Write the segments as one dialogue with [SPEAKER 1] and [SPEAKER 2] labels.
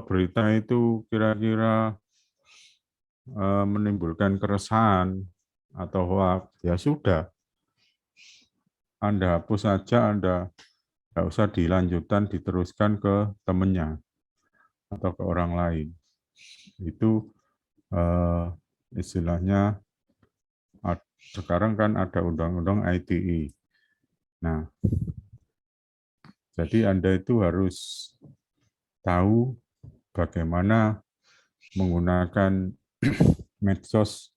[SPEAKER 1] berita itu kira-kira menimbulkan keresahan atau hoax, ya sudah, Anda hapus saja, Anda nggak usah dilanjutkan, diteruskan ke temannya atau ke orang lain. Itu istilahnya sekarang kan ada undang-undang ITE. Nah, jadi Anda itu harus tahu bagaimana menggunakan medsos,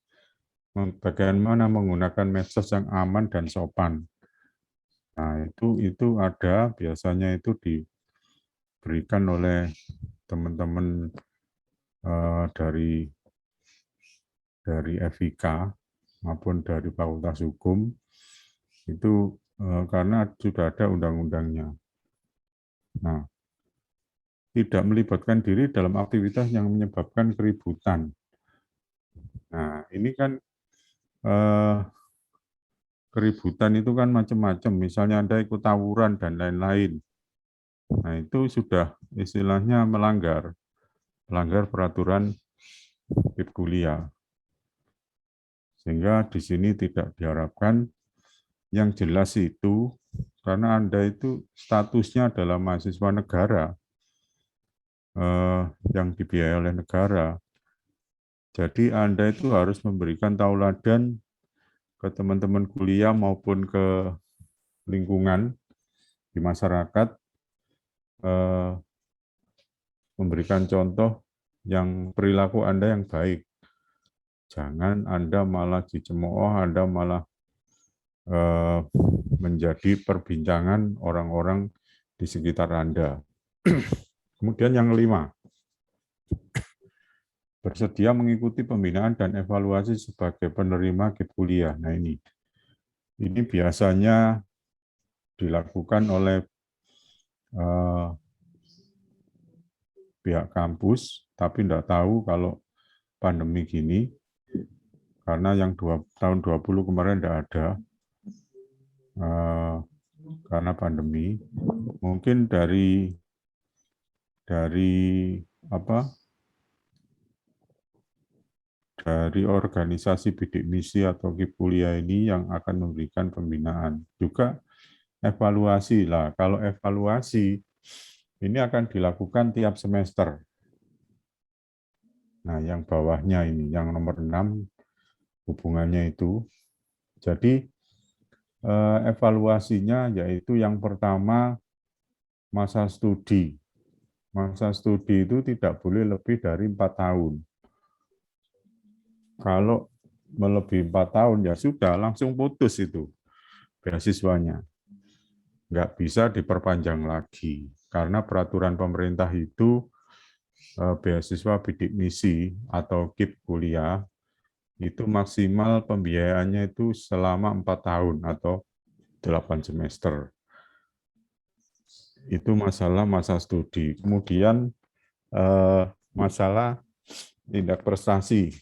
[SPEAKER 1] bagaimana menggunakan medsos yang aman dan sopan. Nah, itu ada biasanya itu diberikan oleh teman-teman dari FIK maupun dari Fakultas Hukum itu karena sudah ada undang-undangnya. Nah, tidak melibatkan diri dalam aktivitas yang menyebabkan keributan. Nah, ini kan keributan itu kan macam-macam. Misalnya Anda ikut tawuran dan lain-lain. Nah, itu sudah istilahnya melanggar peraturan KIP kuliah. Sehingga di sini tidak diharapkan. Yang jelas itu karena Anda itu statusnya adalah mahasiswa negara yang dibiayai oleh negara. Jadi Anda itu harus memberikan tauladan ke teman-teman kuliah maupun ke lingkungan di masyarakat, memberikan contoh yang perilaku Anda yang baik. Jangan Anda malah dicemooh, Anda malah menjadi perbincangan orang-orang di sekitar Anda. Kemudian yang kelima, bersedia mengikuti pembinaan dan evaluasi sebagai penerima KIP kuliah. Nah ini biasanya dilakukan oleh pihak kampus, tapi tidak tahu kalau pandemi gini, karena yang tahun 20 kemarin tidak ada, karena pandemi. Mungkin dari organisasi bidik misi atau KIP kuliah ini yang akan memberikan pembinaan. Juga evaluasi lah. Kalau evaluasi ini akan dilakukan tiap semester. Nah, yang bawahnya ini, yang nomor 6, hubungannya itu. Jadi, evaluasinya yaitu yang pertama, masa studi. Masa studi itu tidak boleh lebih dari 4 tahun. Kalau melebihi 4 tahun, ya sudah, langsung putus itu beasiswanya. Nggak bisa diperpanjang lagi. Karena peraturan pemerintah itu, beasiswa bidik misi atau KIP kuliah itu maksimal pembiayaannya itu selama 4 tahun atau 8 semester. Itu masalah masa studi. Kemudian masalah tindak prestasi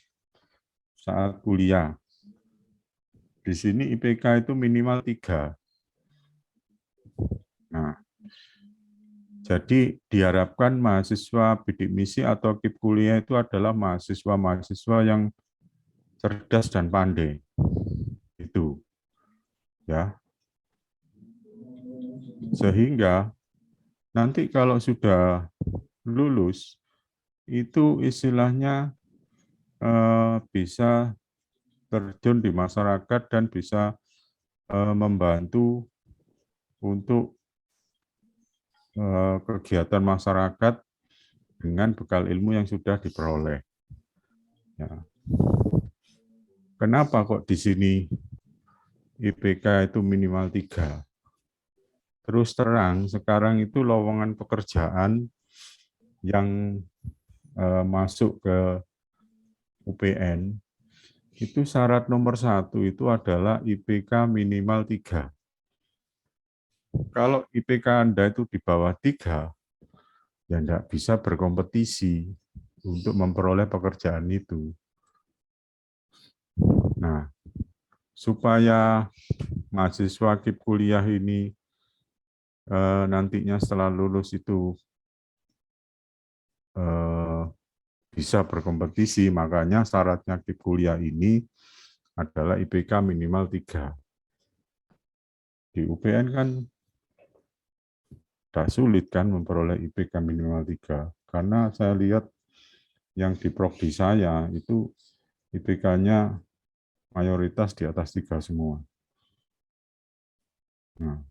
[SPEAKER 1] saat kuliah. Di sini IPK itu minimal 3. Nah, jadi diharapkan mahasiswa bidik misi atau KIP kuliah itu adalah mahasiswa-mahasiswa yang cerdas dan pandai. Itu. Ya. Sehingga nanti kalau sudah lulus itu istilahnya bisa terjun di masyarakat dan bisa membantu untuk kegiatan masyarakat dengan bekal ilmu yang sudah diperoleh. Ya. Kenapa kok di sini IPK itu minimal 3? Terus terang, sekarang itu lowongan pekerjaan yang masuk ke UPN, itu syarat nomor 1 itu adalah IPK minimal 3. Kalau IPK Anda itu di bawah 3, ya tidak bisa berkompetisi untuk memperoleh pekerjaan itu. Nah, supaya mahasiswa KIP kuliah ini nantinya setelah lulus itu bisa berkompetisi, makanya syaratnya di kuliah ini adalah IPK minimal 3. Di UPN kan tidak sulit kan memperoleh IPK minimal 3, karena saya lihat yang di prodi saya itu IPK-nya mayoritas di atas 3 semua. Nah,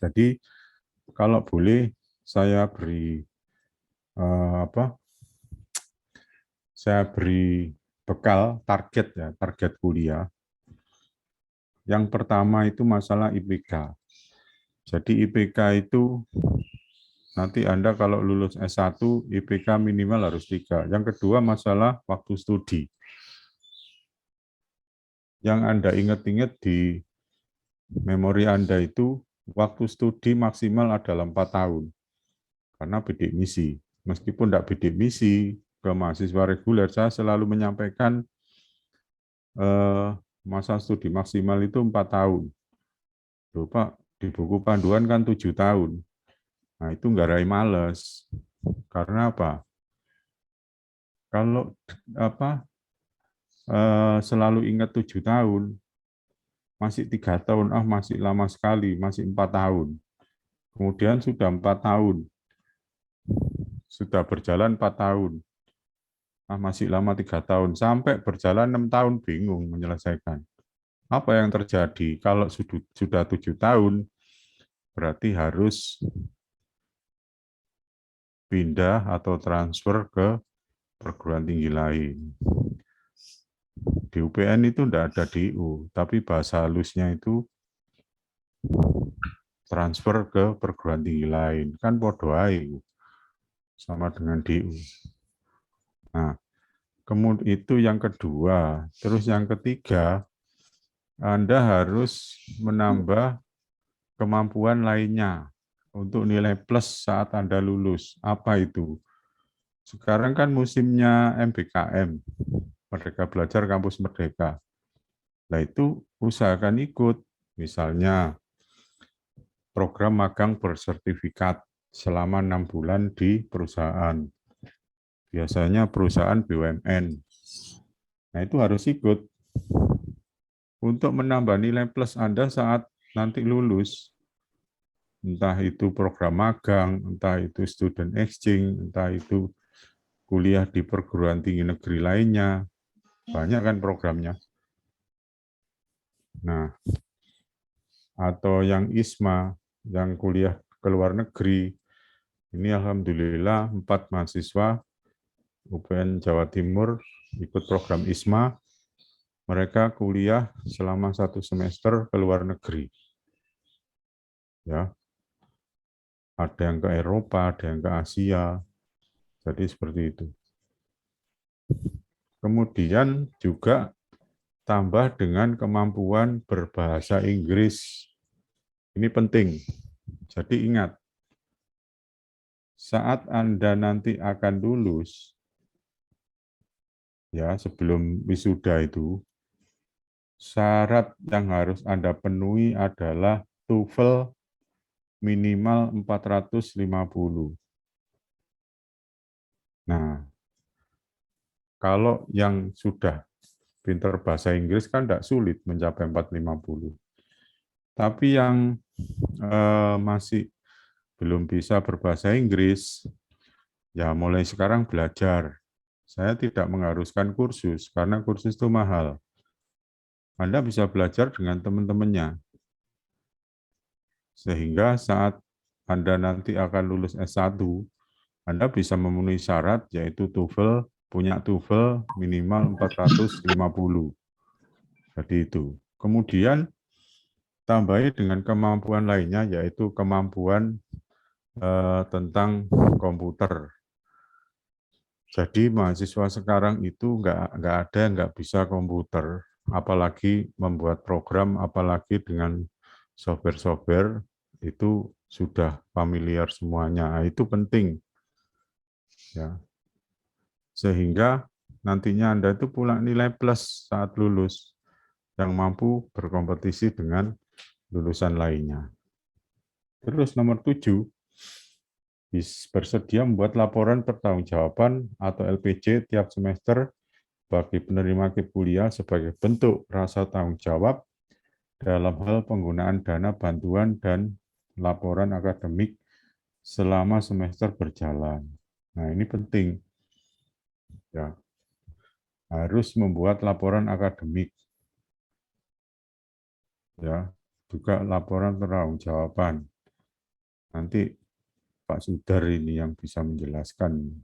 [SPEAKER 1] jadi kalau boleh saya beri saya beri bekal target ya, target kuliah. Yang pertama itu masalah IPK. Jadi IPK itu nanti Anda kalau lulus S1 IPK minimal harus 3. Yang kedua masalah waktu studi. Yang Anda ingat-ingat di memori Anda itu waktu studi maksimal adalah 4 tahun. Karena bidik misi. Meskipun tidak bidik misi ke mahasiswa reguler, saya selalu menyampaikan masa studi maksimal itu 4 tahun. Loh, Pak, di buku panduan kan 7 tahun. Nah, itu nggarai males. Karena apa? Kalau selalu ingat 7 tahun, masih 3 tahun, masih lama sekali, masih 4 tahun. Kemudian sudah 4 tahun, sudah berjalan 4 tahun. Masih lama 3 tahun, sampai berjalan 6 tahun, bingung menyelesaikan. Apa yang terjadi? Kalau sudah 7 tahun, berarti harus pindah atau transfer ke perguruan tinggi lain. Di UPN itu tidak ada DU, tapi bahasa halusnya itu transfer ke perguruan tinggi lain. Kan podo ae, sama dengan DU. Nah, kemudian itu yang kedua. Terus yang ketiga, Anda harus menambah kemampuan lainnya untuk nilai plus saat Anda lulus. Apa itu? Sekarang kan musimnya MBKM, Merdeka Belajar Kampus Merdeka. Nah itu usahakan ikut, misalnya program magang bersertifikat selama 6 bulan di perusahaan. Biasanya perusahaan BUMN. Nah itu harus ikut untuk menambah nilai plus Anda saat nanti lulus. Entah itu program magang, entah itu student exchange, entah itu kuliah di perguruan tinggi negeri lainnya. Banyak kan programnya. Nah, atau yang ISMA, yang kuliah ke luar negeri. Ini alhamdulillah 4 mahasiswa UPN Jawa Timur ikut program ISMA. Mereka kuliah selama 1 semester ke luar negeri. Ya. Ada yang ke Eropa, ada yang ke Asia. Jadi seperti itu. Kemudian juga tambah dengan kemampuan berbahasa Inggris. Ini penting. Jadi ingat, saat Anda nanti akan lulus, ya sebelum wisuda itu, syarat yang harus Anda penuhi adalah TOEFL minimal 450. Nah, kalau yang sudah pintar bahasa Inggris kan tidak sulit mencapai 450. Tapi yang masih belum bisa berbahasa Inggris, ya mulai sekarang belajar. Saya tidak mengharuskan kursus, karena kursus itu mahal. Anda bisa belajar dengan teman-temannya. Sehingga saat Anda nanti akan lulus S1, Anda bisa memenuhi syarat, yaitu TOEFL, punya TOEFL minimal 450. Jadi itu. Kemudian, tambahi dengan kemampuan lainnya, yaitu kemampuan tentang komputer. Jadi mahasiswa sekarang itu nggak ada yang nggak bisa komputer, apalagi membuat program, apalagi dengan software-software itu sudah familiar semuanya. Nah, itu penting, ya. Sehingga nantinya Anda itu punya nilai plus saat lulus yang mampu berkompetisi dengan lulusan lainnya. Terus nomor 7, bersedia membuat laporan pertanggungjawaban atau LPJ tiap semester bagi penerima KIP kuliah sebagai bentuk rasa tanggung jawab dalam hal penggunaan dana bantuan dan laporan akademik selama semester berjalan. Nah, ini penting. Ya, harus membuat laporan akademik. Ya, juga laporan pertanggungjawaban. Nanti Pak Sudar ini yang bisa menjelaskan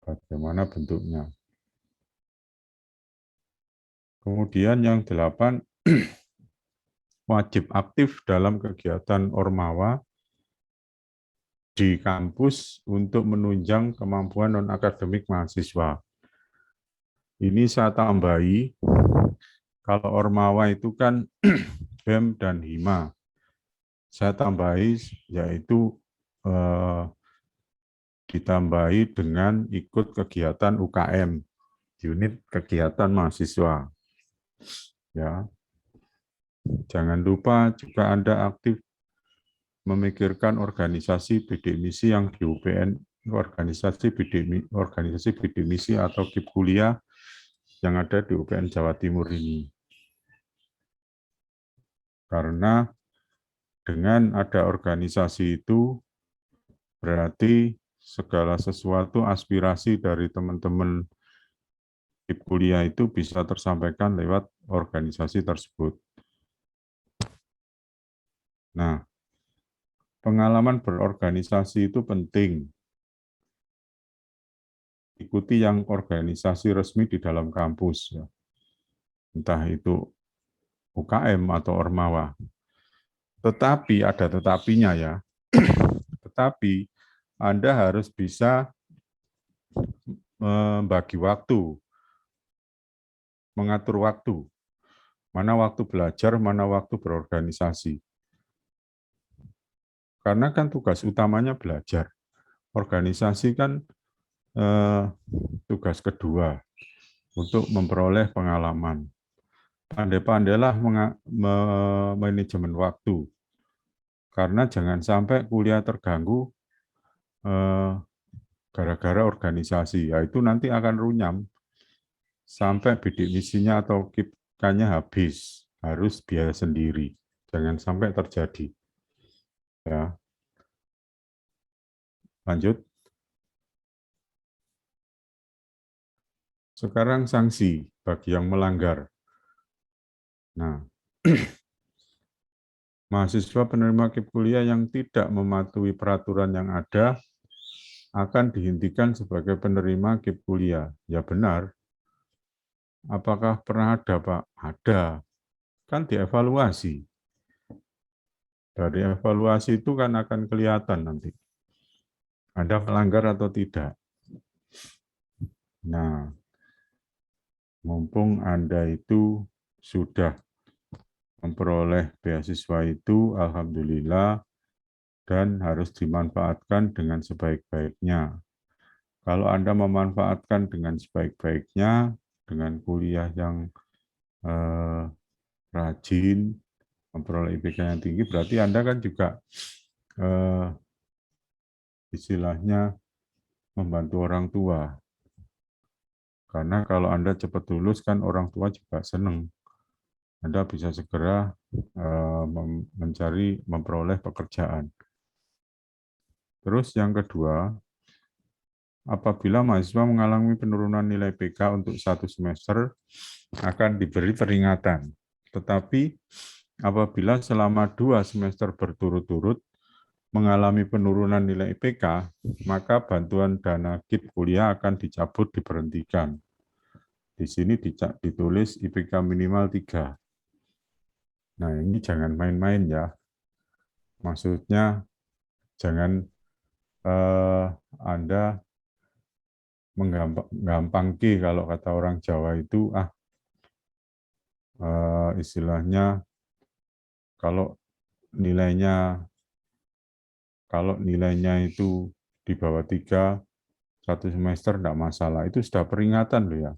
[SPEAKER 1] bagaimana bentuknya. Kemudian yang 8, wajib aktif dalam kegiatan Ormawa di kampus untuk menunjang kemampuan non-akademik mahasiswa. Ini saya tambahi, kalau Ormawa itu kan BEM dan HIMA. Saya tambahi yaitu ditambahi dengan ikut kegiatan UKM, unit kegiatan mahasiswa. Ya, jangan lupa juga Anda aktif memikirkan organisasi bidik misi yang di UPN, organisasi bidik misi atau KIP kuliah yang ada di UPN Jawa Timur ini. Karena dengan ada organisasi itu berarti segala sesuatu aspirasi dari teman-teman KIP kuliah itu bisa tersampaikan lewat organisasi tersebut. Nah, pengalaman berorganisasi itu penting. Ikuti yang organisasi resmi di dalam kampus, ya. Entah itu UKM atau Ormawa. Tetapi ada tetapinya ya. Tetapi Anda harus bisa membagi waktu, mengatur waktu. Mana waktu belajar, mana waktu berorganisasi. Karena kan tugas utamanya belajar. Organisasi kan tugas kedua untuk memperoleh pengalaman. Pandai-pandailah manajemen waktu. Karena jangan sampai kuliah terganggu gara-gara organisasi. Yaitu nanti akan runyam sampai bidik misinya atau KIP-nya habis. Harus biaya sendiri. Jangan sampai terjadi. Ya. Lanjut. Sekarang sanksi bagi yang melanggar. Nah, mahasiswa penerima KIP kuliah yang tidak mematuhi peraturan yang ada akan dihentikan sebagai penerima KIP kuliah. Ya benar. Apakah pernah ada, Pak? Ada. Kan dievaluasi. Dari evaluasi itu kan akan kelihatan nanti. Anda melanggar atau tidak. Nah, mumpung Anda itu sudah memperoleh beasiswa itu, alhamdulillah, dan harus dimanfaatkan dengan sebaik-baiknya. Kalau Anda memanfaatkan dengan sebaik-baiknya, dengan kuliah yang rajin, memperoleh IPK yang tinggi, berarti Anda kan juga istilahnya membantu orang tua. Karena kalau Anda cepat lulus, kan orang tua juga senang. Anda bisa segera memperoleh pekerjaan. Terus yang kedua, apabila mahasiswa mengalami penurunan nilai PK untuk 1 semester, akan diberi peringatan. Tetapi apabila selama 2 semester berturut-turut mengalami penurunan nilai IPK, maka bantuan dana KIP kuliah akan dicabut, diberhentikan. Di sini ditulis IPK minimal 3. Nah, ini jangan main-main ya. Maksudnya jangan Anda menggampangki, kalau kata orang Jawa itu istilahnya kalau nilainya itu di bawah 3, 1 semester enggak masalah. Itu sudah peringatan loh ya.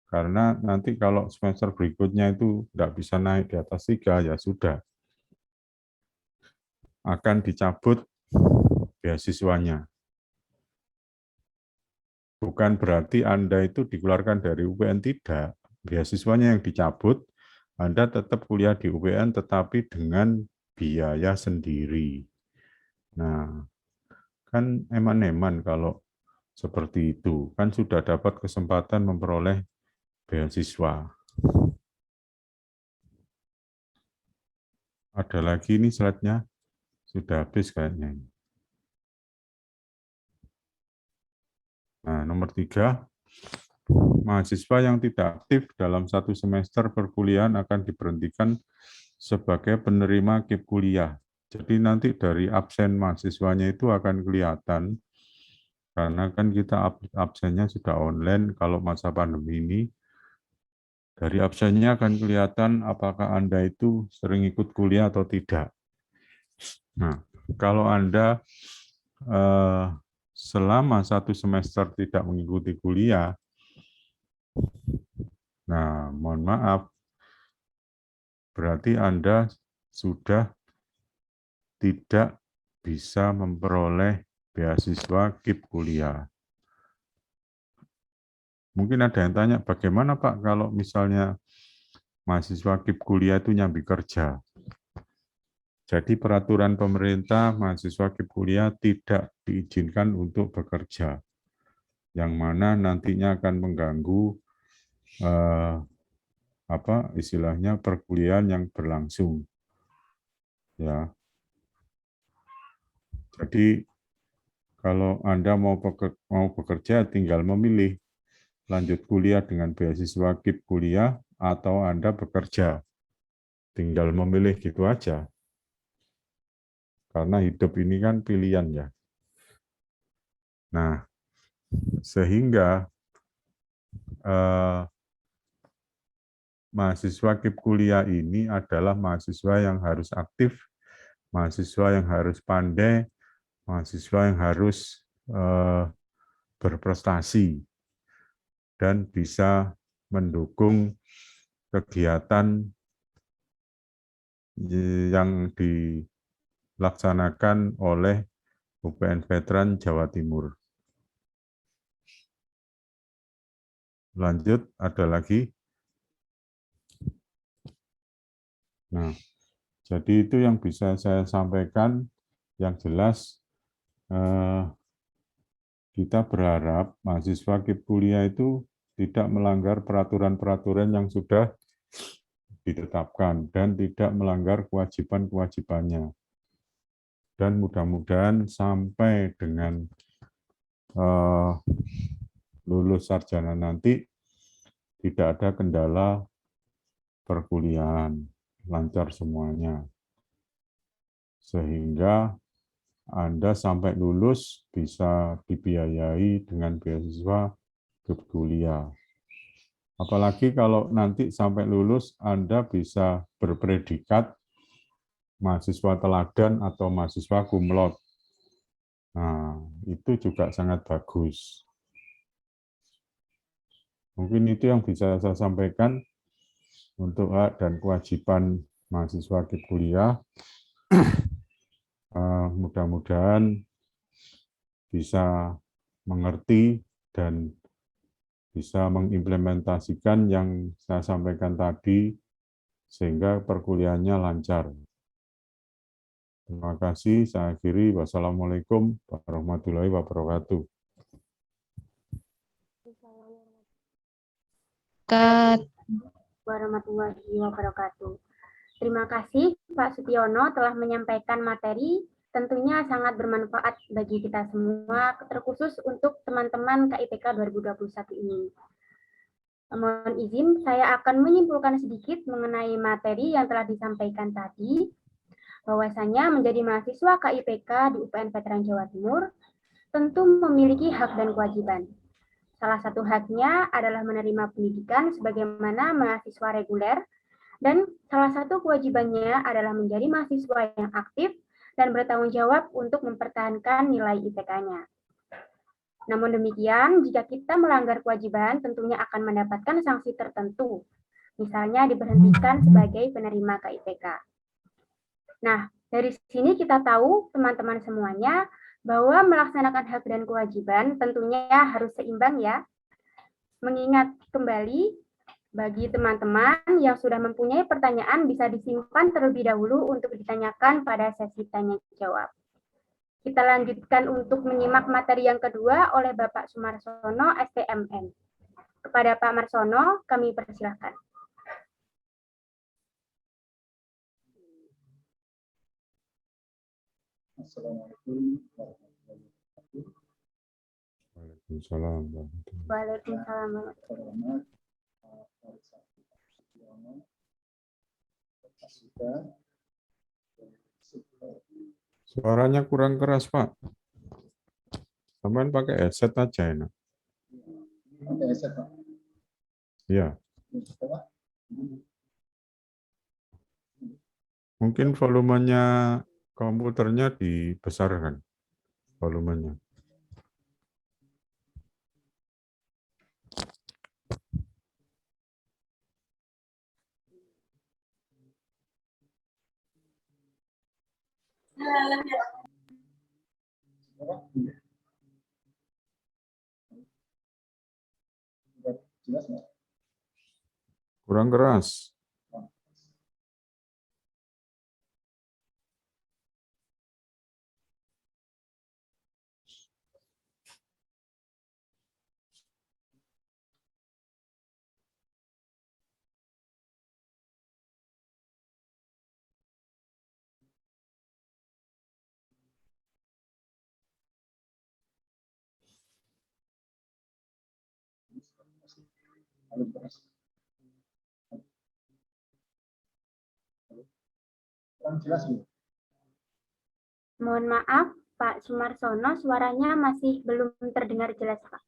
[SPEAKER 1] Karena nanti kalau semester berikutnya itu enggak bisa naik di atas 3, ya sudah. akan dicabut beasiswanya. Bukan berarti Anda itu dikeluarkan dari UPN, tidak. Beasiswanya yang dicabut, Anda tetap kuliah di UPN tetapi dengan biaya sendiri. Nah, kan eman-eman kalau seperti itu. Kan sudah dapat kesempatan memperoleh beasiswa. Ada lagi ini slide-nya, sudah habis kayaknya. Nah, nomor 3, mahasiswa yang tidak aktif dalam 1 semester perkuliahan akan diberhentikan sebagai penerima KIP kuliah. Jadi nanti dari absen mahasiswanya itu akan kelihatan, karena kan kita absennya sudah online kalau masa pandemi ini. Dari absennya akan kelihatan apakah Anda itu sering ikut kuliah atau tidak. Nah, kalau Anda selama 1 semester tidak mengikuti kuliah, nah mohon maaf, berarti Anda sudah tidak bisa memperoleh beasiswa KIP kuliah. Mungkin ada yang tanya, bagaimana Pak kalau misalnya mahasiswa KIP kuliah itu nyambi kerja? Jadi peraturan pemerintah mahasiswa KIP kuliah tidak diizinkan untuk bekerja, yang mana nantinya akan mengganggu istilahnya perkuliahan yang berlangsung. Ya. Jadi kalau Anda mau bekerja, tinggal memilih lanjut kuliah dengan beasiswa KIP kuliah atau Anda bekerja. Tinggal memilih gitu aja. Karena hidup ini kan pilihan ya. Nah, sehingga mahasiswa KIP kuliah ini adalah mahasiswa yang harus aktif, mahasiswa yang harus pandai, mahasiswa yang harus berprestasi, dan bisa mendukung kegiatan yang dilaksanakan oleh UPN Veteran Jawa Timur. Lanjut, ada lagi. Nah, jadi itu yang bisa saya sampaikan. Yang jelas, kita berharap mahasiswa KIP kuliah itu tidak melanggar peraturan-peraturan yang sudah ditetapkan dan tidak melanggar kewajiban-kewajibannya. Dan mudah-mudahan sampai dengan lulus sarjana nanti tidak ada kendala perkuliahan, lancar semuanya. Sehingga Anda sampai lulus bisa dibiayai dengan beasiswa KIP kuliah. Apalagi kalau nanti sampai lulus Anda bisa berpredikat mahasiswa teladan atau mahasiswa kumlot. Nah, itu juga sangat bagus. Mungkin itu yang bisa saya sampaikan untuk hak dan kewajiban mahasiswa KIP kuliah. Mudah-mudahan bisa mengerti dan bisa mengimplementasikan yang saya sampaikan tadi, sehingga perkuliahannya lancar. Terima kasih, saya akhiri. Wassalamualaikum warahmatullahi wabarakatuh.
[SPEAKER 2] Warahmatullahi wabarakatuh. Terima kasih Pak Sutiono telah menyampaikan materi, tentunya sangat bermanfaat bagi kita semua, terkhusus untuk teman-teman KIPK 2021 ini. Mohon izin, saya akan menyimpulkan sedikit mengenai materi yang telah disampaikan tadi, bahwasanya menjadi mahasiswa KIPK di UPN Veteran Jawa Timur tentu memiliki hak dan kewajiban. Salah satu haknya adalah menerima pendidikan sebagaimana mahasiswa reguler, dan salah satu kewajibannya adalah menjadi mahasiswa yang aktif dan bertanggung jawab untuk mempertahankan nilai IPK-nya. Namun demikian, jika kita melanggar kewajiban, tentunya akan mendapatkan sanksi tertentu, misalnya diberhentikan sebagai penerima KIPK. Nah, Dari sini kita tahu, teman-teman semuanya, bahwa melaksanakan hak dan kewajiban tentunya harus seimbang ya. Mengingat kembali, bagi teman-teman yang sudah mempunyai pertanyaan bisa disimpan terlebih dahulu untuk ditanyakan pada sesi tanya-jawab. Kita lanjutkan untuk menyimak materi yang kedua oleh Bapak Sumarsono, STMN. Kepada Pak Marsono, kami persilahkan.
[SPEAKER 3] Assalamualaikum warahmatullahi wabarakatuh.
[SPEAKER 1] Waalaikumsalam.
[SPEAKER 2] Waalaikumsalam.
[SPEAKER 3] Selamat Pak Sutiono, Pak Suda.
[SPEAKER 1] Suaranya kurang keras, Pak. Sampai pakai headset aja enak.
[SPEAKER 3] Pakai headset, Pak.
[SPEAKER 1] Iya.
[SPEAKER 3] Pak.
[SPEAKER 1] Mungkin volumenya komputernya dibesarkan. Volumenya.
[SPEAKER 3] Jelas nggak?
[SPEAKER 1] Kurang keras.
[SPEAKER 3] Halo, keras. Kurang jelas ya?
[SPEAKER 2] Mohon maaf, Pak Sumarsono, suaranya masih belum terdengar jelas, Pak.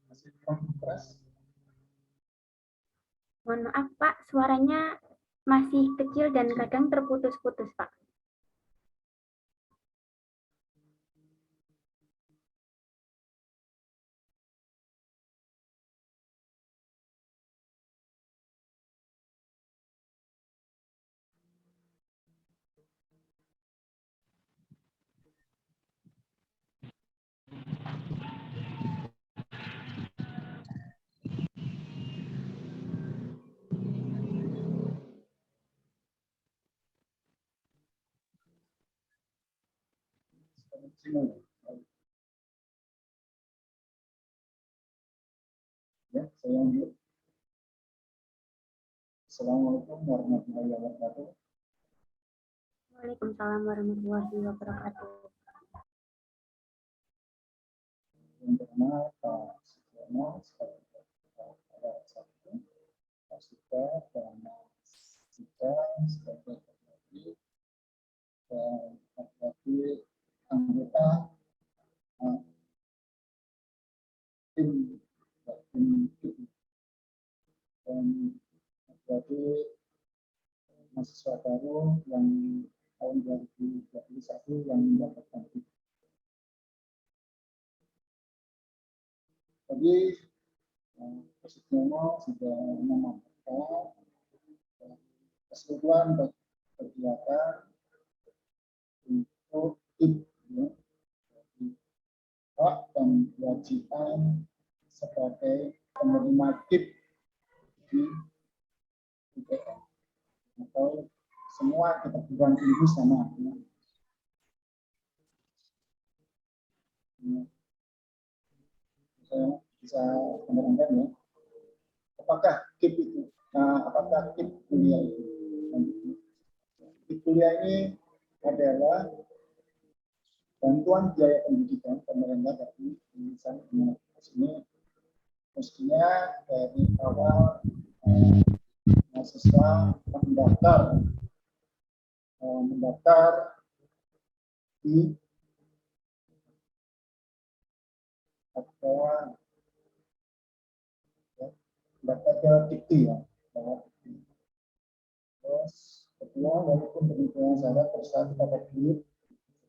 [SPEAKER 3] Masih kurang keras.
[SPEAKER 2] Mohon maaf, Pak, suaranya masih kecil dan kadang terputus-putus, Pak.
[SPEAKER 3] Ya, saya lanjut. Assalamualaikum warahmatullahi wabarakatuh.
[SPEAKER 2] Waalaikumsalam warahmatullahi wabarakatuh.
[SPEAKER 3] Yang pertama, Pak Sutiono, sebagai satu, Pak Suda, dan kita sebagai lagi dan lagi anggota tim dan jadi mahasiswa baru yang tahun 2021 yang mendapatkan tiket. Jadi Pak Sutiono sudah memaparkan keseluruhan kegiatan untuk tim hak dan kewajiban sebagai penerima KIP di UPN atau semua kita perguruan tinggi sama. Saya bisa menerangkan ya. Apakah KIP itu? Apakah KIP kuliah itu? KIP kuliah ini adalah bantuan biaya pendidikan pemerintah dari insan ini mestinya dari awal mahasiswa mendaftar di daftar ke Dikti ya. Terus kedua, walaupun demikian syarat bersatu pada diri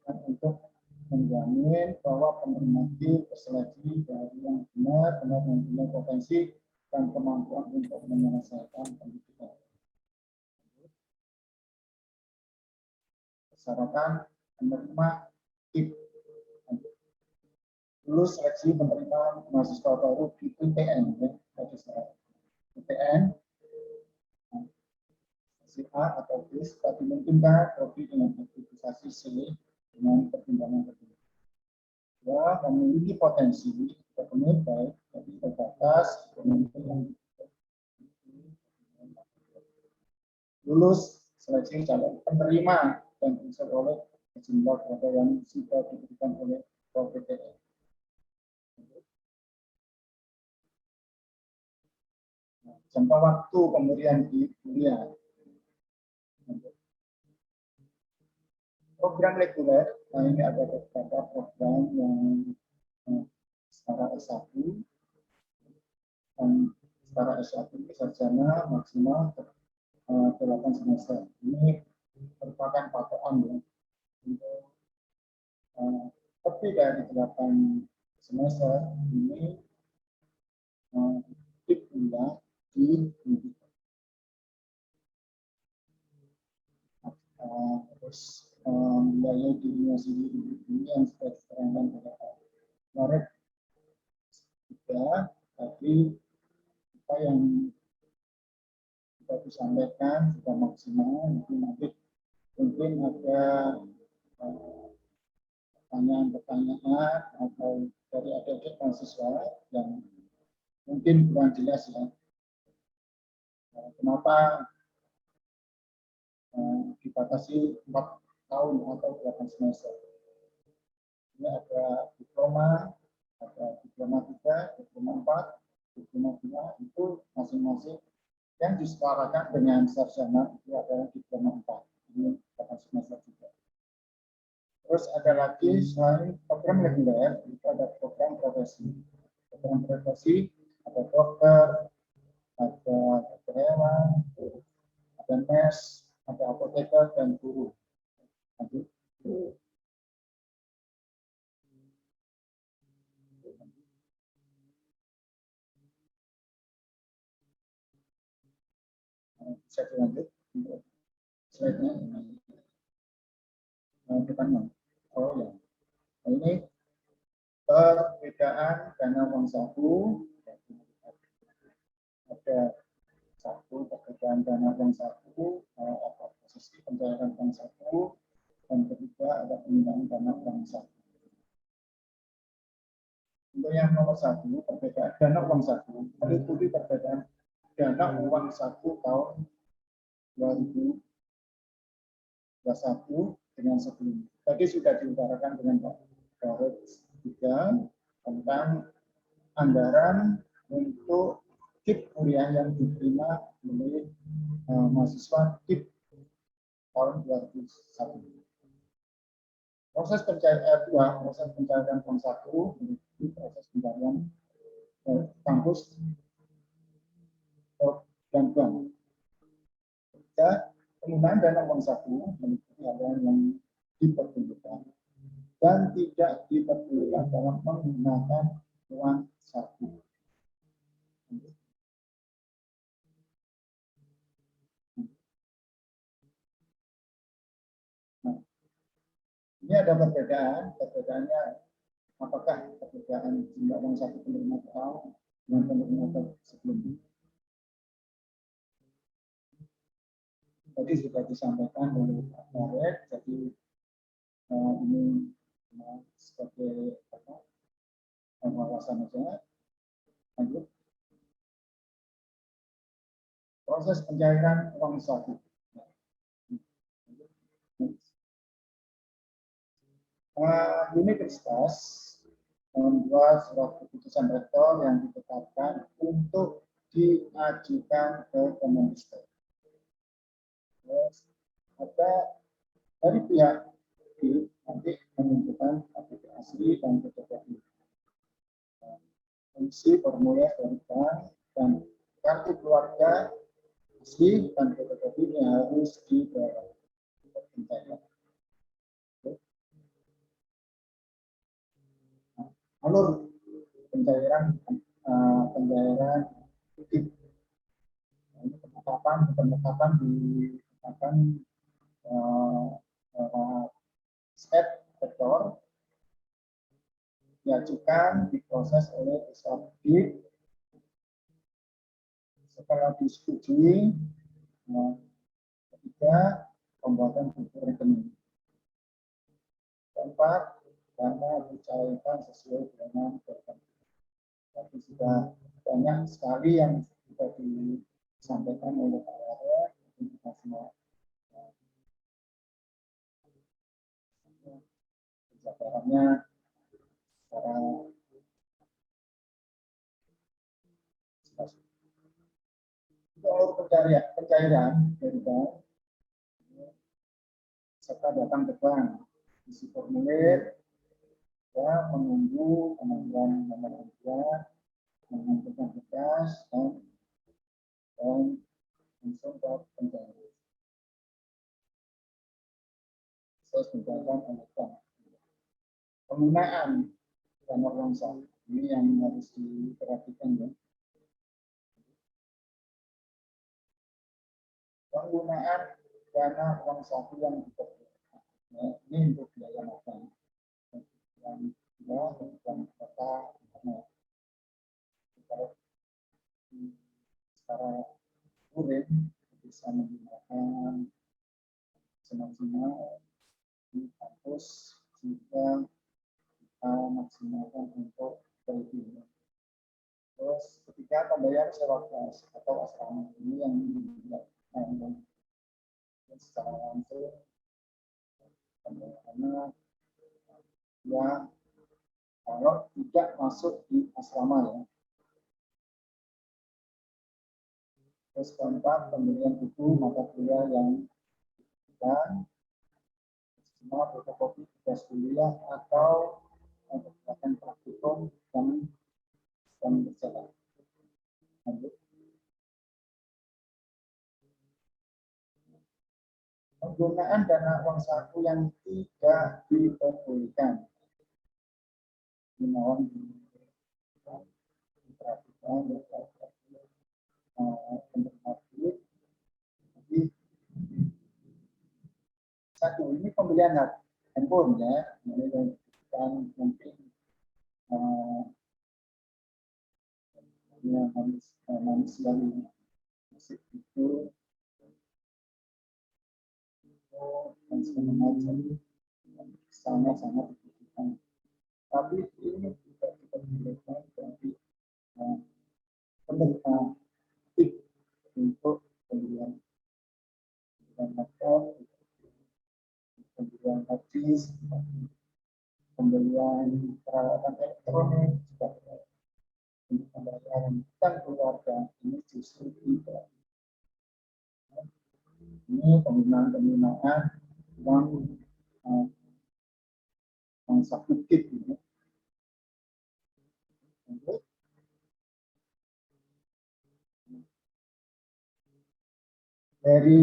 [SPEAKER 3] untuk menjamin bahwa penerima terseleksi dari yang benar yang punya potensi dan kemampuan untuk menyelesaikan pendidikan. Persyaratan penerima KIP lulus seleksi penerima mahasiswa baru di UPN ya, UPN A atau B tapi memungkinkan prodi dengan aktivitas C dengan pertimbangan tertentu. Ya, memiliki potensi ekonomi baik tapi terbatas ekonomi lulus seleksi calon penerima dan bisa oleh sejumlah data yang sudah diberikan oleh PTN. Jangka waktu pemberian di kuliah. Program reguler, nah ini ada beberapa program yang setara S1 dan setara S1 ini sarjana maksimal 8 semester. Ini merupakan patokan ya untuk lebih dari 8 semester ini kuliah di terus wilayah di dunia sendiri ini yang sudah diterangkan pada Maret 3 tadi apa yang kita disampaikan sudah maksimal. Nanti mungkin ada pertanyaan-pertanyaan atau dari adik-adik mahasiswa yang mungkin kurang jelas ya. Kenapa dibatasi 4 tahun atau 8 semester? Ini ada diploma 3, diploma 4, diploma 2 itu masing-masing yang disetarakan dengan sarjana itu adalah diploma 4. Ini 8 semester juga. Terus ada lagi selain program reguler itu ada program profesi. Program profesi ada dokter, ada hewan, ada mes, ada apoteker dan guru. Bisa dilanjut slide-nya. Pertanyaan. Oh ya. Ini perbedaan dana uang saku. Ada satu perbedaan dana uang saku, posisi pencairan uang saku, dan ketiga ada penggunaan dana uang saku. Untuk yang nomor 1, perbedaan dana uang saku, meliputi perbedaan dana uang saku tahun 2021 dengan sebelumnya. Tadi sudah diutarakan dengan Pak Garut juga tentang anggaran untuk KIP kuliah yang diterima oleh mahasiswa KIP tahun 2001. Proses pencairan uang saku meliputi proses pencairan kampus dan bank. Ketiga, penggunaan dana uang saku meliputi hal yang diperbolehkan dan tidak diperbolehkan dalam menggunakan uang saku. Nah, ini ada perbedaannya apakah perbedaan jumlah uang saku penerima tahun dengan penerima sebelumnya. Tadi sudah disampaikan oleh Pak Farid, jadi ini sebagai pengawasan saja. Lanjut. Proses pencairan uang saku. Universitas membuat surat keputusan rektor yang ditetapkan untuk diajukan ke Kemendikbud. Ada dari pihak nanti menentukan KTP asli dan fotokopi. Fungsi formulir dari bank dan kartu keluarga asli dan fotokopi ini harus dibawa. Alur pencairan titik penetapan step rektor diajukan diproses oleh Pusatbid. Setelah disetujui, ketiga pembuatan buku rekening. Keempat, dana dicairkan sesuai dengan ketentuan. Tapi sudah banyak sekali yang sudah disampaikan oleh Pak Wahid, kita semua jabarannya secara untuk pencairan dari bank serta datang ke bank, isi formulir, ya, menunggu pengambilan nomor antrian, mengumpulkan berkas dan langsung ke pencairan. Proses pencairan oleh bank. Penggunaan dana uang saku ini yang harus diperhatikan, ya. Penggunaan dana uang saku yang diperlukan, ya, ini untuk biaya makan. Yang kedua, kebutuhan kota internet. Secara kuring bisa menggunakan semaksimal di kampus jika kita maksimalkan untuk perizinan. Terus ketiga, pembayaran sewa kelas atau asrama ini yang dilakukan secara langsung pembayarannya yang kalau tidak masuk di asrama, ya. Terus keempat, pembelian buku mata kuliah yang dan semua fotokopi tugas kuliah atau kegiatan praktikum dan berjalan. Penggunaan dana uang saku yang tidak diperbolehkan. Mohon diperhatikan jadi satu, ini pembelian handphone, ya, dan mungkin manusia musik itu dan semacam sama-sama dibutuhkan. Tapi ini juga kita berikan dari pemerintah untuk pembelian laptop, pembelian hadis, pembelian peralatan elektronik, pembayaran dan keluarga ini justru tidak. Ini penggunaan uang saku kit ini. Dari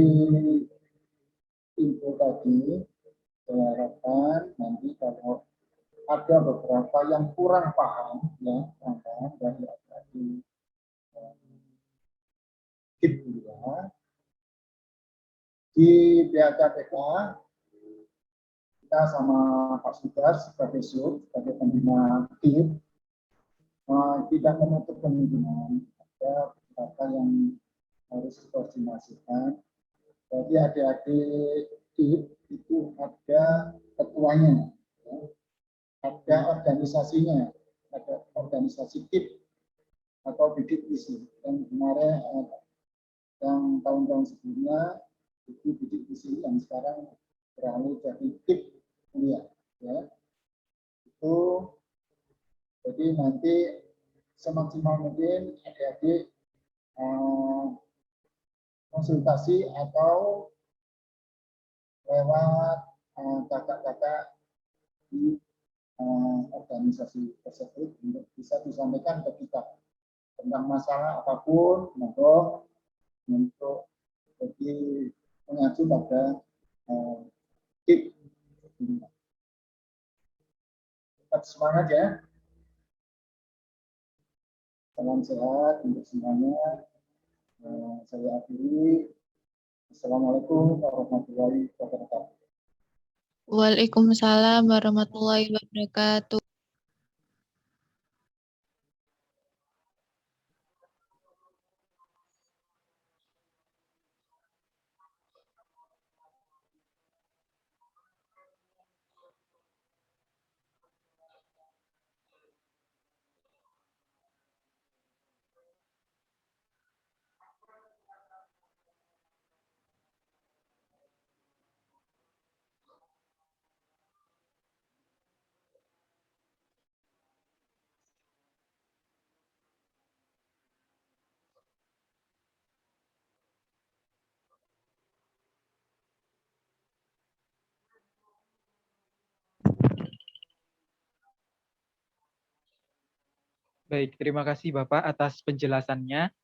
[SPEAKER 3] info tadi, saya harapkan nanti kalau ada beberapa yang kurang paham, ya, dari KIP kuliah di BHKPK, kita sama Pak Sudar sebagai SUB, sebagai pembina KIP, tidak menutup kemungkinan ada beberapa yang harus dikoordinasikan. Jadi adik-adik KIP itu ada ketuanya, ya. Ada organisasinya, ada organisasi KIP atau bidik misi. Dan kemarin yang tahun-tahun sebelumnya itu bidik misi yang sekarang beralih jadi KIP kuliah, ya. Itu jadi nanti semaksimal mungkin adik-adik konsultasi atau lewat kakak-kakak di organisasi tersebut untuk bisa disampaikan ke kita tentang masalah apapun, monggo untuk jadi mengacu pada KIP. Tetap semangat ya. Salam sehat untuk semuanya. Saya akhiri. Assalamualaikum warahmatullahi wabarakatuh.
[SPEAKER 4] Waalaikumsalam warahmatullahi wabarakatuh.
[SPEAKER 5] Baik, terima kasih Bapak atas penjelasannya.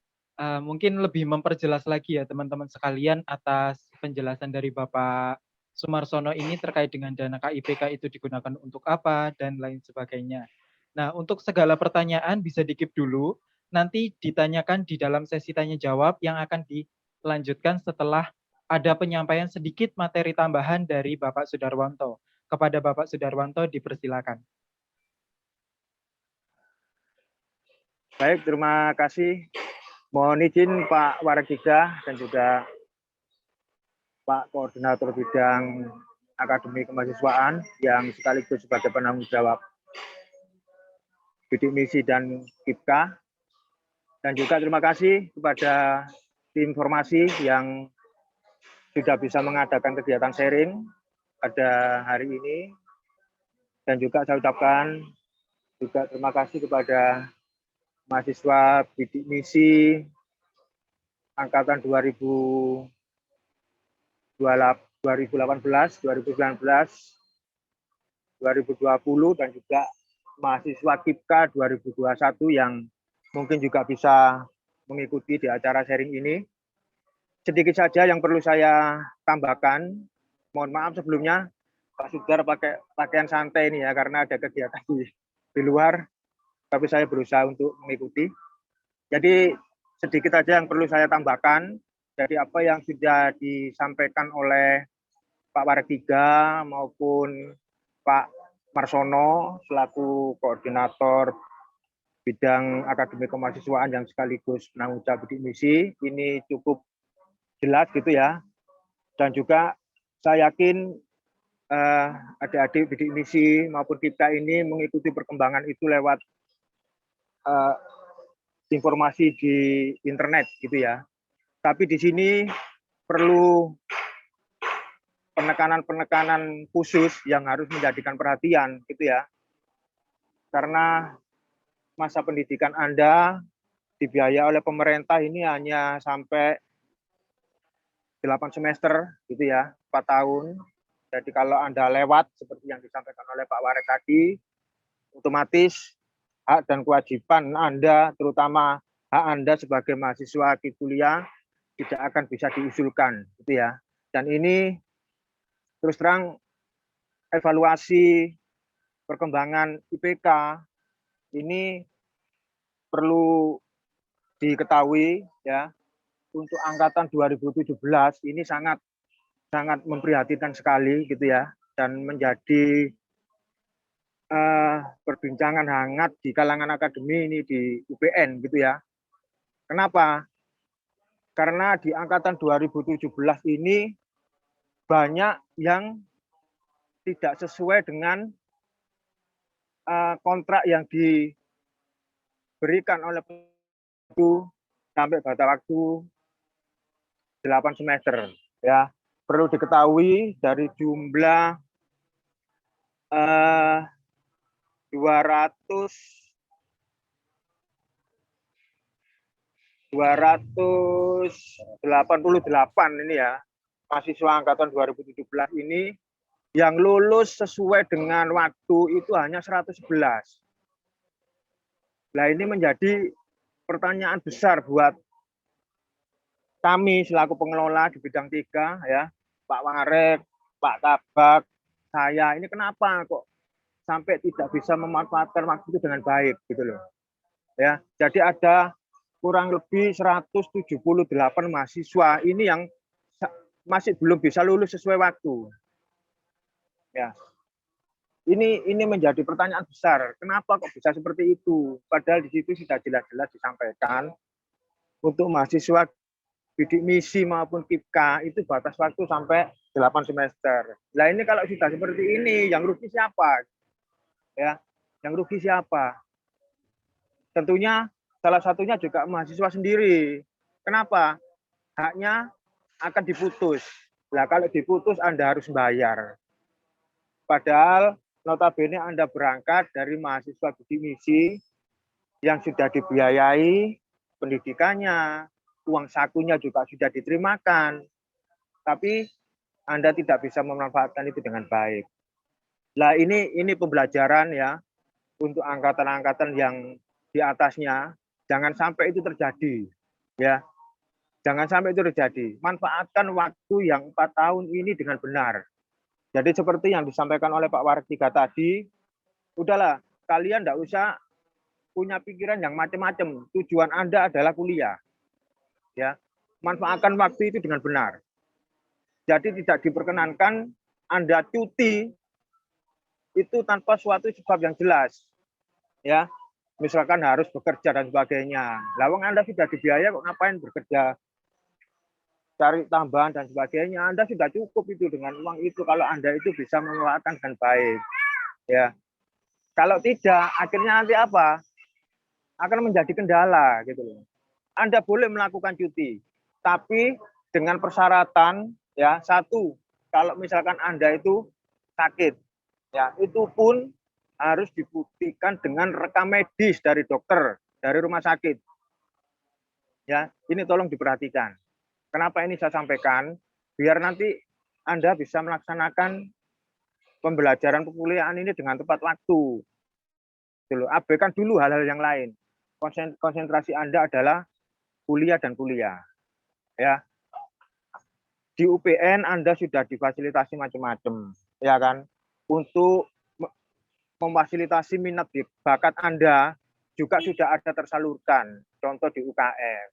[SPEAKER 5] Mungkin lebih memperjelas lagi ya teman-teman sekalian atas penjelasan dari Bapak Sumarsono ini terkait dengan dana KIPK itu digunakan untuk apa dan lain sebagainya. Nah, untuk segala pertanyaan bisa di-keep dulu, nanti ditanyakan di dalam sesi tanya jawab yang akan dilanjutkan setelah ada penyampaian sedikit materi tambahan dari Bapak Sudarwanto. Kepada Bapak Sudarwanto dipersilakan.
[SPEAKER 6] Baik, terima kasih. Mohon izin Pak Waregida dan juga Pak Koordinator Bidang Akademi Kemahasiswaan yang sekaligus sebagai penanggung jawab bidik misi dan KIPK. Dan juga terima kasih kepada tim informasi yang sudah bisa mengadakan kegiatan sharing pada hari ini. Dan juga saya ucapkan juga terima kasih kepada mahasiswa bidik misi angkatan 2018, 2019, 2020 dan juga mahasiswa KIPK 2021 yang mungkin juga bisa mengikuti di acara sharing ini. Sedikit saja yang perlu saya tambahkan. Mohon maaf sebelumnya Pak Sudar pakai pakaian santai ini ya karena ada kegiatan di luar, tapi saya berusaha untuk mengikuti. Jadi sedikit saja yang perlu saya tambahkan dari apa yang sudah disampaikan oleh Pak Waregida maupun Pak Marsono selaku koordinator bidang akademi kemahasiswaan yang sekaligus penanggung jawab bidik misi, ini cukup jelas gitu ya. Dan juga saya yakin adik-adik bidik misi maupun kita ini mengikuti perkembangan itu lewat informasi di internet gitu ya. Tapi di sini perlu penekanan khusus yang harus menjadikan perhatian gitu ya. Karena masa pendidikan Anda dibiayai oleh pemerintah ini hanya sampai 8 semester gitu ya, 4 tahun. Jadi kalau Anda lewat seperti yang disampaikan oleh Pak Warek tadi, otomatis hak dan kewajiban Anda, terutama hak Anda sebagai mahasiswa kuliah tidak akan bisa diusulkan gitu ya. Dan ini terus terang evaluasi perkembangan IPK ini perlu diketahui ya, untuk angkatan 2017 ini sangat memprihatinkan sekali gitu ya, dan menjadi perbincangan hangat di kalangan akademi ini di UPN gitu ya. Kenapa? Karena di angkatan 2017 ini banyak yang tidak sesuai dengan kontrak yang diberikan oleh itu sampai batas waktu 8 semester ya. Perlu diketahui dari jumlah 288 ini ya, mahasiswa angkatan 2017 ini yang lulus sesuai dengan waktu itu hanya 111. Nah, ini menjadi pertanyaan besar buat kami selaku pengelola di bidang 3 ya, Pak Warek, Pak Kabak, saya ini kenapa kok sampai tidak bisa memanfaatkan waktu itu dengan baik gitu loh. Ya, jadi ada kurang lebih 178 mahasiswa ini yang masih belum bisa lulus sesuai waktu. Ya. Ini menjadi pertanyaan besar. Kenapa kok bisa seperti itu? Padahal di situ sudah jelas-jelas disampaikan untuk mahasiswa bidik misi maupun KIPKA itu batas waktu sampai 8 semester. Nah, ini kalau sudah seperti ini, yang rugi siapa? Ya, yang rugi siapa? Tentunya salah satunya juga mahasiswa sendiri. Kenapa? Haknya akan diputus. Nah, kalau diputus Anda harus bayar. Padahal notabene Anda berangkat dari mahasiswa bidik misi yang sudah dibiayai pendidikannya, uang sakunya juga sudah diterimakan, tapi Anda tidak bisa memanfaatkan itu dengan baik. Nah, ini pembelajaran ya untuk angkatan-angkatan yang di atasnya, jangan sampai itu terjadi ya. Jangan sampai itu terjadi. Manfaatkan waktu yang 4 tahun ini dengan benar. Jadi seperti yang disampaikan oleh Pak Warkika tadi, udahlah, kalian tidak usah punya pikiran yang macam-macam. Tujuan Anda adalah kuliah. Ya, manfaatkan waktu itu dengan benar. Jadi tidak diperkenankan Anda cuti itu tanpa suatu sebab yang jelas. Ya, misalkan harus bekerja dan sebagainya. Lawang Anda sudah dibiayai kok ngapain bekerja? Cari tambahan dan sebagainya, Anda sudah cukup itu dengan uang itu kalau Anda itu bisa memanfaatkan dengan baik. Ya. Kalau tidak, akhirnya nanti apa? Akan menjadi kendala gitu loh. Anda boleh melakukan cuti, tapi dengan persyaratan ya, satu, kalau misalkan Anda itu sakit, ya itu pun harus dibuktikan dengan rekam medis dari dokter, dari rumah sakit. Ya, ini tolong diperhatikan. Kenapa ini saya sampaikan? Biar nanti Anda bisa melaksanakan pembelajaran perkuliahan ini dengan tepat waktu. Abaikan dulu hal-hal yang lain. Konsentrasi Anda adalah kuliah dan kuliah. Ya. Di UPN Anda sudah difasilitasi macam-macam, ya kan? Untuk memfasilitasi minat bakat Anda juga sudah ada tersalurkan. Contoh di UKM.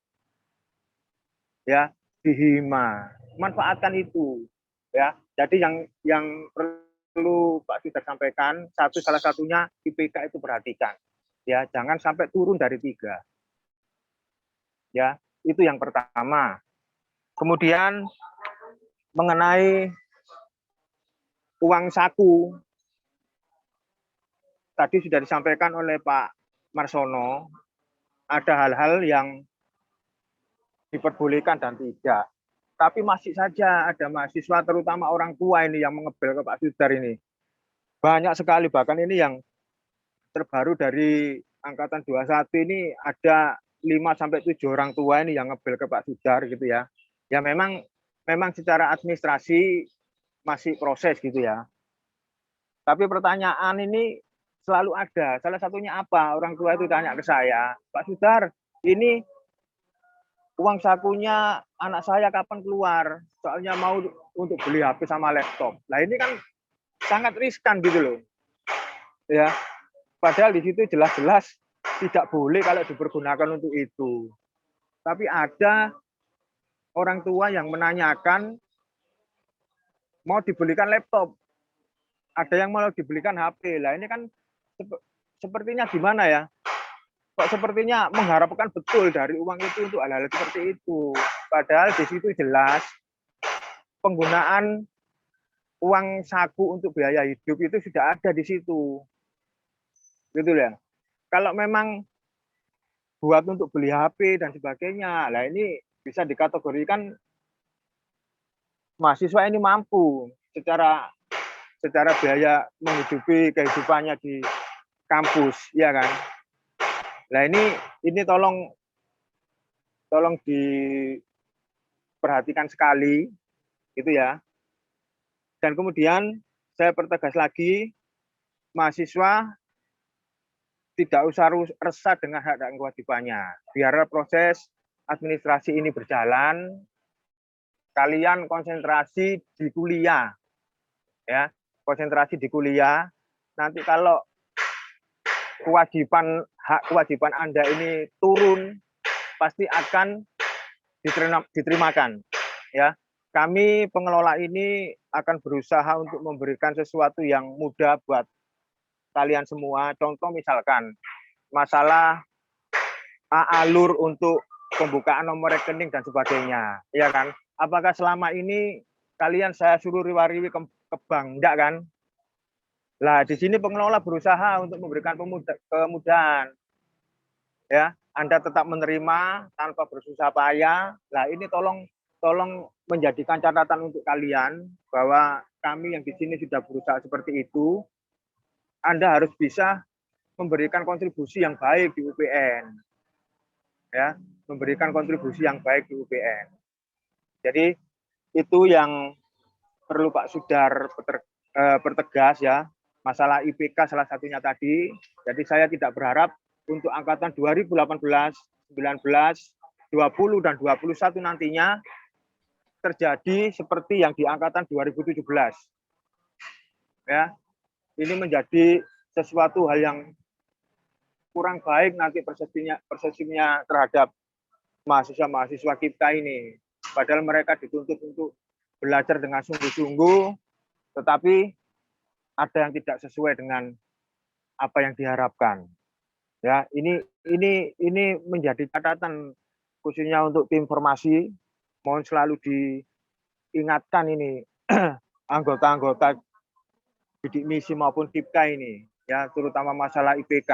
[SPEAKER 6] Ya, di Hima, manfaatkan itu ya. Jadi yang perlu Pak Sudah sampaikan, salah satunya IPK itu perhatikan ya, jangan sampai turun dari 3 ya, itu yang pertama. Kemudian mengenai uang saku tadi sudah disampaikan oleh Pak Marsono, ada hal-hal yang diperbolehkan dan tidak. Tapi masih saja ada mahasiswa, terutama orang tua ini yang mengebel ke Pak Sudar ini. Banyak sekali, bahkan ini yang terbaru dari angkatan 21 ini ada 5-7 orang tua ini yang ngebel ke Pak Sudar gitu ya. Ya memang secara administrasi masih proses gitu ya. Tapi pertanyaan ini selalu ada. Salah satunya apa? Orang tua itu tanya ke saya, Pak Sudar, ini uang sakunya anak saya kapan keluar? Soalnya mau untuk beli HP sama laptop. Nah ini kan sangat riskan gitu loh. Ya, padahal di situ jelas-jelas tidak boleh kalau dipergunakan untuk itu. Tapi ada orang tua yang menanyakan mau dibelikan laptop. Ada yang mau dibelikan HP. Lah ini kan sepertinya gimana ya? Kok sepertinya mengharapkan betul dari uang itu untuk hal-hal seperti itu. Padahal di situ jelas penggunaan uang saku untuk biaya hidup itu sudah ada di situ. Gitu ya. Kalau memang buat untuk beli HP dan sebagainya, lah ini bisa dikategorikan mahasiswa ini mampu secara biaya menghidupi kehidupannya di kampus, ya kan? Nah ini tolong diperhatikan sekali, gitu ya. Dan kemudian saya pertegas lagi, mahasiswa tidak usah resah dengan hak dan kewajibannya. Biar proses administrasi ini berjalan, kalian konsentrasi di kuliah, ya, konsentrasi di kuliah. Nanti kalau hak kewajiban Anda ini turun, pasti akan diterimakan, ya. Kami pengelola ini akan berusaha untuk memberikan sesuatu yang mudah buat kalian semua. Contoh misalkan masalah alur untuk pembukaan nomor rekening dan sebagainya, ya kan? Apakah selama ini kalian saya suruh riwariwi ke bank, enggak kan? Lah di sini pengelola berusaha untuk memberikan kemudahan, ya. Anda tetap menerima tanpa bersusah payah. Lah ini tolong menjadikan catatan untuk kalian bahwa kami yang di sini sudah berusaha seperti itu. Anda harus bisa memberikan kontribusi yang baik di UPN, ya, memberikan kontribusi yang baik di UPN. Jadi itu yang perlu Pak Sudar pertegas, ya, masalah IPK salah satunya tadi. Jadi saya tidak berharap untuk angkatan 2018, 19, 20 dan 21 nantinya terjadi seperti yang di angkatan 2017. Ya, ini menjadi sesuatu hal yang kurang baik nanti persepsinya terhadap mahasiswa kita ini. Padahal mereka dituntut untuk belajar dengan sungguh-sungguh, tetapi ada yang tidak sesuai dengan apa yang diharapkan. Ya, ini menjadi catatan khususnya untuk tim formasi. Mohon selalu diingatkan ini anggota-anggota bidik misi maupun Dipka ini, ya, terutama masalah IPK.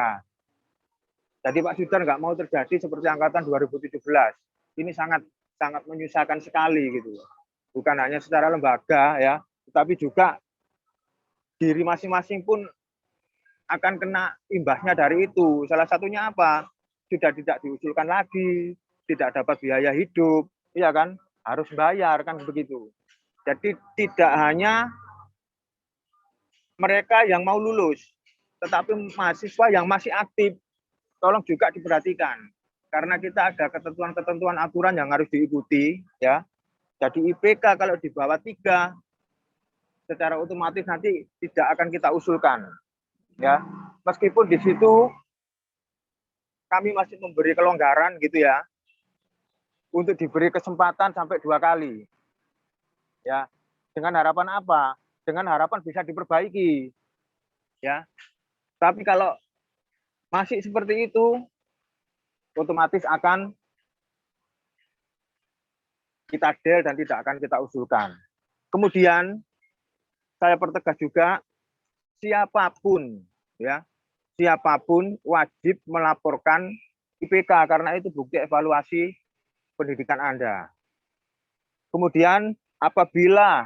[SPEAKER 6] Jadi Pak Sudar nggak mau terjadi seperti angkatan 2017. Ini sangat menyusahkan sekali gitu. Bukan hanya secara lembaga, ya, tetapi juga diri masing-masing pun akan kena imbasnya dari itu. Salah satunya apa? Sudah tidak diusulkan lagi, tidak dapat biaya hidup, iya kan? Harus bayar kan begitu. Jadi tidak hanya mereka yang mau lulus, tetapi mahasiswa yang masih aktif, tolong juga diperhatikan. Karena kita ada ketentuan-ketentuan aturan yang harus diikuti, ya. Jadi IPK kalau di bawah 3, secara otomatis nanti tidak akan kita usulkan, ya. Meskipun di situ kami masih memberi kelonggaran gitu, ya, untuk diberi kesempatan sampai 2 kali, ya. Dengan harapan apa? Dengan harapan bisa diperbaiki, ya. Tapi kalau masih seperti itu, otomatis akan kita del dan tidak akan kita usulkan. Kemudian saya pertegas juga, siapapun, ya, siapapun wajib melaporkan IPK karena itu bukti evaluasi pendidikan Anda. Kemudian apabila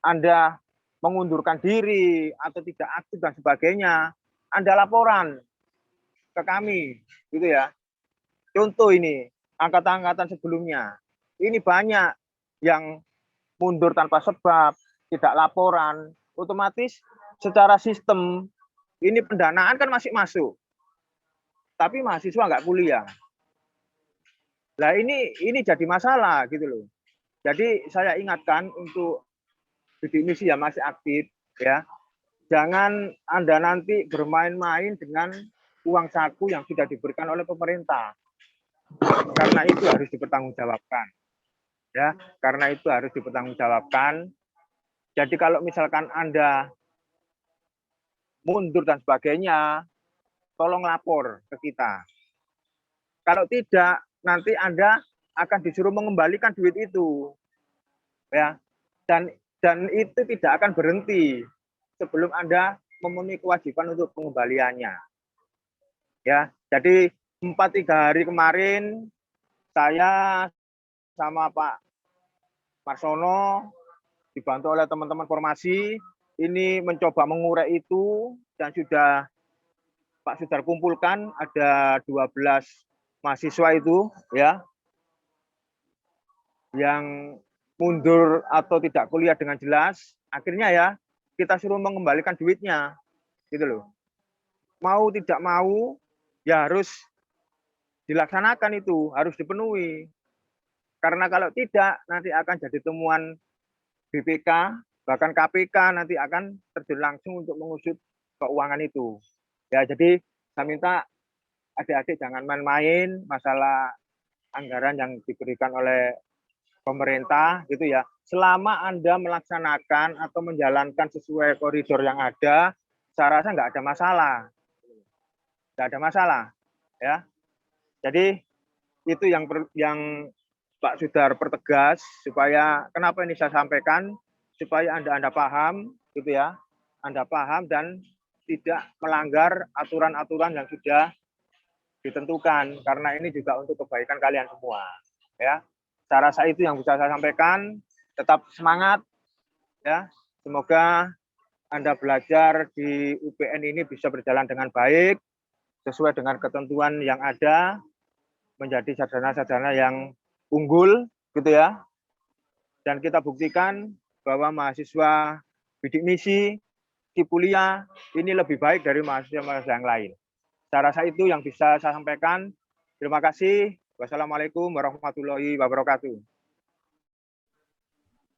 [SPEAKER 6] Anda mengundurkan diri atau tidak aktif dan sebagainya, Anda laporan ke kami, gitu ya. Contoh ini, angkatan-angkatan sebelumnya, ini banyak yang mundur tanpa sebab, tidak laporan, otomatis secara sistem, ini pendanaan kan masih masuk, tapi mahasiswa nggak kuliah. Nah ini jadi masalah gitu loh. Jadi saya ingatkan untuk bidik misi yang masih aktif, ya, jangan Anda nanti bermain-main dengan uang saku yang sudah diberikan oleh pemerintah, karena itu harus dipertanggungjawabkan, ya, karena itu harus dipertanggungjawabkan. Jadi kalau misalkan Anda mundur dan sebagainya, tolong lapor ke kita. Kalau tidak, nanti Anda akan disuruh mengembalikan duit itu. Ya. Dan itu tidak akan berhenti sebelum Anda memenuhi kewajiban untuk pengembaliannya. Ya, jadi 3 hari kemarin saya sama Pak Marsono dibantu oleh teman-teman formasi ini mencoba mengurai itu dan sudah Pak Sudar kumpulkan ada 12 mahasiswa itu ya yang mundur atau tidak kuliah dengan jelas, akhirnya ya kita suruh mengembalikan duitnya gitu loh. Mau tidak mau ya harus dilaksanakan, itu harus dipenuhi. Karena kalau tidak nanti akan jadi temuan BPK, bahkan KPK nanti akan terjun langsung untuk mengusut keuangan itu. Ya, jadi saya minta adik-adik jangan main-main masalah anggaran yang diberikan oleh pemerintah gitu ya. Selama Anda melaksanakan atau menjalankan sesuai koridor yang ada, saya rasa nggak ada masalah. Nggak ada masalah. Ya. Jadi itu yang Pak Sudar pertegas supaya kenapa ini saya sampaikan supaya Anda paham gitu ya. Anda paham dan tidak melanggar aturan-aturan yang sudah ditentukan karena ini juga untuk kebaikan kalian semua ya. Saya rasa itu yang bisa saya sampaikan. Tetap semangat ya. Semoga Anda belajar di UPN ini bisa berjalan dengan baik sesuai dengan ketentuan yang ada, menjadi sarjana-sarjana yang unggul gitu ya. Dan kita buktikan bahwa mahasiswa bidik misi Cipulia ini lebih baik dari mahasiswa-mahasiswa yang lain. Saya rasa itu yang bisa saya sampaikan. Terima kasih. Wassalamualaikum warahmatullahi wabarakatuh.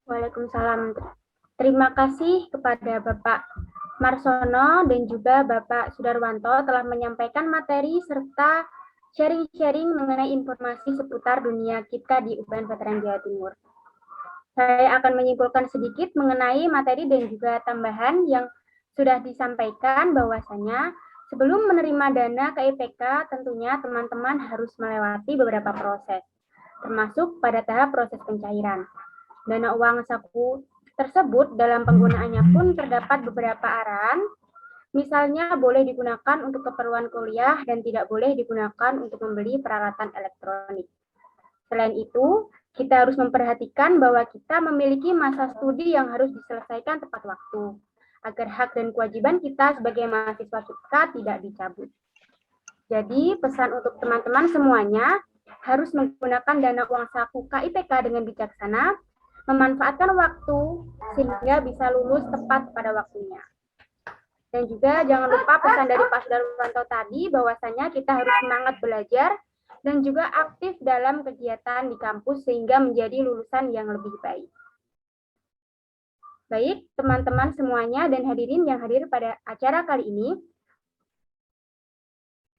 [SPEAKER 2] Waalaikumsalam. Terima kasih kepada Bapak Marsono dan juga Bapak Sudarwanto telah menyampaikan materi serta sharing-sharing mengenai informasi seputar dunia kita di UPN Veteran Jawa Timur. Saya akan menyimpulkan sedikit mengenai materi dan juga tambahan yang sudah disampaikan bahwasanya sebelum menerima dana ke IPK tentunya teman-teman harus melewati beberapa proses, termasuk pada tahap proses pencairan. Dana uang saku tersebut dalam penggunaannya pun terdapat beberapa arahan. Misalnya boleh digunakan untuk keperluan kuliah dan tidak boleh digunakan untuk membeli peralatan elektronik. Selain itu, kita harus memperhatikan bahwa kita memiliki masa studi yang harus diselesaikan tepat waktu, agar hak dan kewajiban kita sebagai mahasiswa kita tidak dicabut. Jadi, pesan untuk teman-teman semuanya harus menggunakan dana uang saku KIPK dengan bijaksana, memanfaatkan waktu sehingga bisa lulus tepat pada waktunya. Dan juga jangan lupa pesan dari Pak Sudarwanto tadi bahwasanya kita harus semangat belajar dan juga aktif dalam kegiatan di kampus sehingga menjadi lulusan yang lebih baik. Baik, teman-teman semuanya dan hadirin yang hadir pada acara kali ini.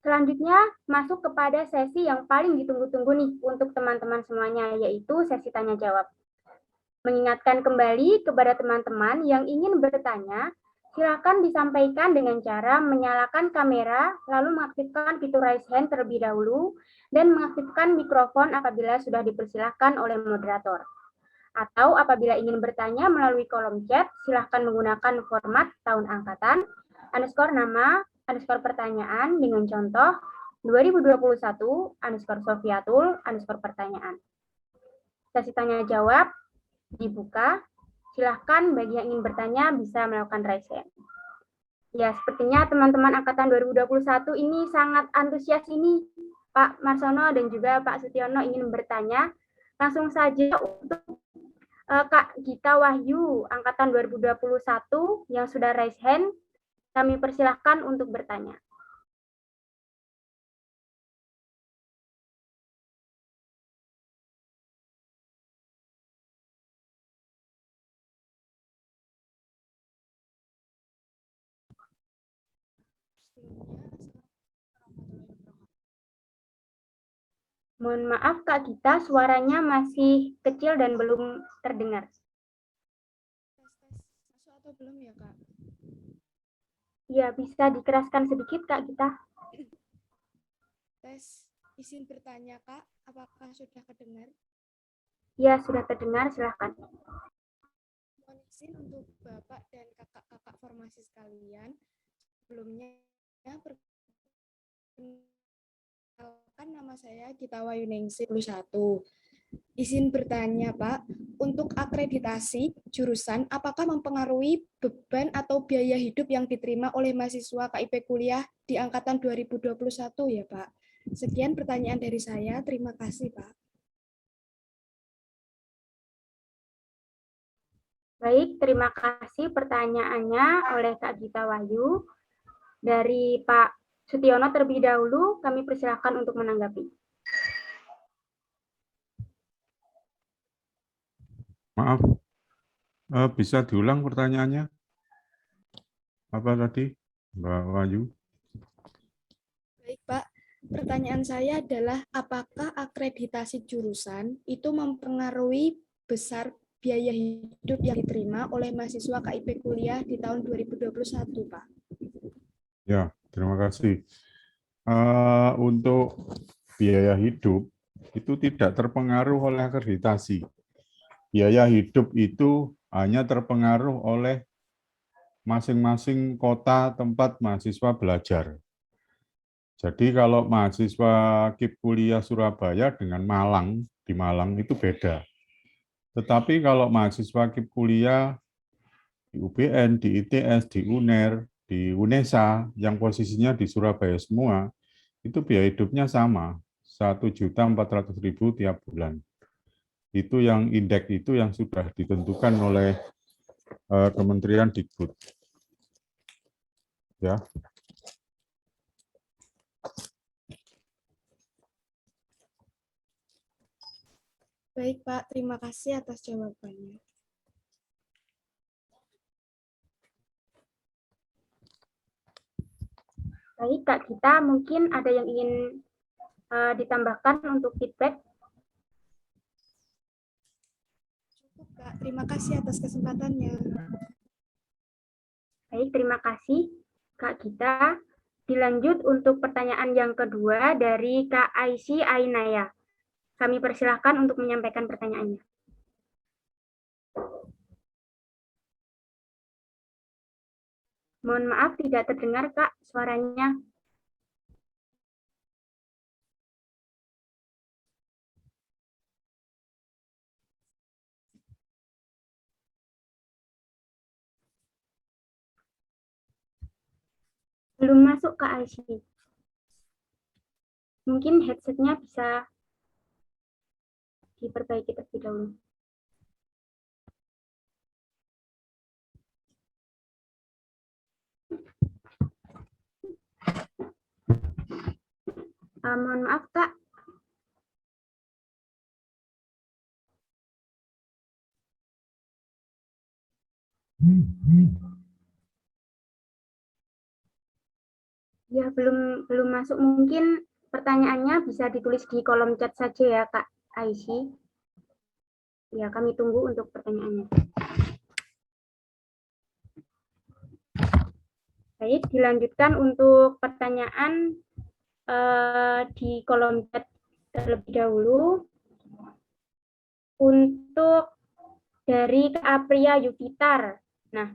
[SPEAKER 2] Selanjutnya masuk kepada sesi yang paling ditunggu-tunggu nih untuk teman-teman semuanya, yaitu sesi tanya jawab. Mengingatkan kembali kepada teman-teman yang ingin bertanya, silakan disampaikan dengan cara menyalakan kamera, lalu mengaktifkan fitur raise hand terlebih dahulu, dan mengaktifkan mikrofon apabila sudah dipersilahkan oleh moderator. Atau apabila ingin bertanya melalui kolom chat, silakan menggunakan format tahun angkatan, _nama, _pertanyaan dengan contoh 2021 _Sofiatul _pertanyaan. Sesi tanya jawab dibuka. Silahkan bagi yang ingin bertanya bisa melakukan raise hand. Ya, sepertinya teman-teman angkatan 2021 ini sangat antusias ini. Pak Marsono dan juga Pak Sutiono ingin bertanya. Langsung saja untuk Kak Gita Wahyu, angkatan 2021 yang sudah raise hand, kami persilahkan untuk bertanya. Mohon maaf Kak Gita, suaranya masih kecil dan belum terdengar.
[SPEAKER 4] Tes. Masuk atau belum ya, Kak?
[SPEAKER 2] Ya, bisa dikeraskan sedikit, Kak Gita.
[SPEAKER 7] Tes, izin bertanya, Kak, apakah sudah kedengar?
[SPEAKER 2] Ya, sudah terdengar, silahkan.
[SPEAKER 7] Mohon izin untuk Bapak dan kakak-kakak formasi sekalian. Sebelumnya, perkenalkan nama saya Gita Wayuningsih 1. Izin bertanya, Pak, untuk akreditasi jurusan, apakah mempengaruhi beban atau biaya hidup yang diterima oleh mahasiswa KIP kuliah di angkatan 2021 ya, Pak? Sekian pertanyaan dari saya. Terima kasih, Pak.
[SPEAKER 2] Baik, terima kasih pertanyaannya oleh Kak Gita Wahyu. Dari Pak Sutiono terlebih dahulu, kami persilakan untuk menanggapi.
[SPEAKER 1] Maaf, bisa diulang pertanyaannya? Apa tadi, Mbak Wahyu?
[SPEAKER 7] Baik, Pak. Pertanyaan saya adalah apakah akreditasi jurusan itu mempengaruhi besar biaya hidup yang diterima oleh mahasiswa KIP kuliah di tahun 2021, Pak?
[SPEAKER 1] Ya, terima kasih. Untuk biaya hidup itu tidak terpengaruh oleh akreditasi. Biaya hidup itu hanya terpengaruh oleh masing-masing kota tempat mahasiswa belajar. Jadi kalau mahasiswa KIP kuliah Surabaya dengan Malang, di Malang itu beda. Tetapi kalau mahasiswa KIP kuliah di UBN, di ITS, di UNER, di UNESA, yang posisinya di Surabaya semua, itu biaya hidupnya sama, 1.400.000 tiap bulan. Itu yang indeks itu yang sudah ditentukan oleh Kementerian Dikbud. Ya.
[SPEAKER 7] Baik, Pak. Terima kasih atas jawabannya.
[SPEAKER 2] Baik, Kak Gita, mungkin ada yang ingin ditambahkan untuk feedback?
[SPEAKER 7] Cukup, Kak. Terima kasih atas kesempatannya.
[SPEAKER 2] Baik, terima kasih, Kak Gita. Dilanjut untuk pertanyaan yang kedua dari Kak Aisy Ainaya. Kami persilahkan untuk menyampaikan pertanyaannya. Mohon maaf, tidak terdengar, Kak, suaranya. Belum masuk, Kak Aisy. Mungkin headset-nya bisa diperbaiki terlebih dahulu. Mohon maaf, Kak. Ya, belum masuk. Mungkin pertanyaannya bisa ditulis di kolom chat saja ya, Kak Aisy. Ya, kami tunggu untuk pertanyaannya. Baik, dilanjutkan untuk pertanyaan di kolom chat terlebih dahulu. Untuk dari Kak Apria Yukitar. Nah,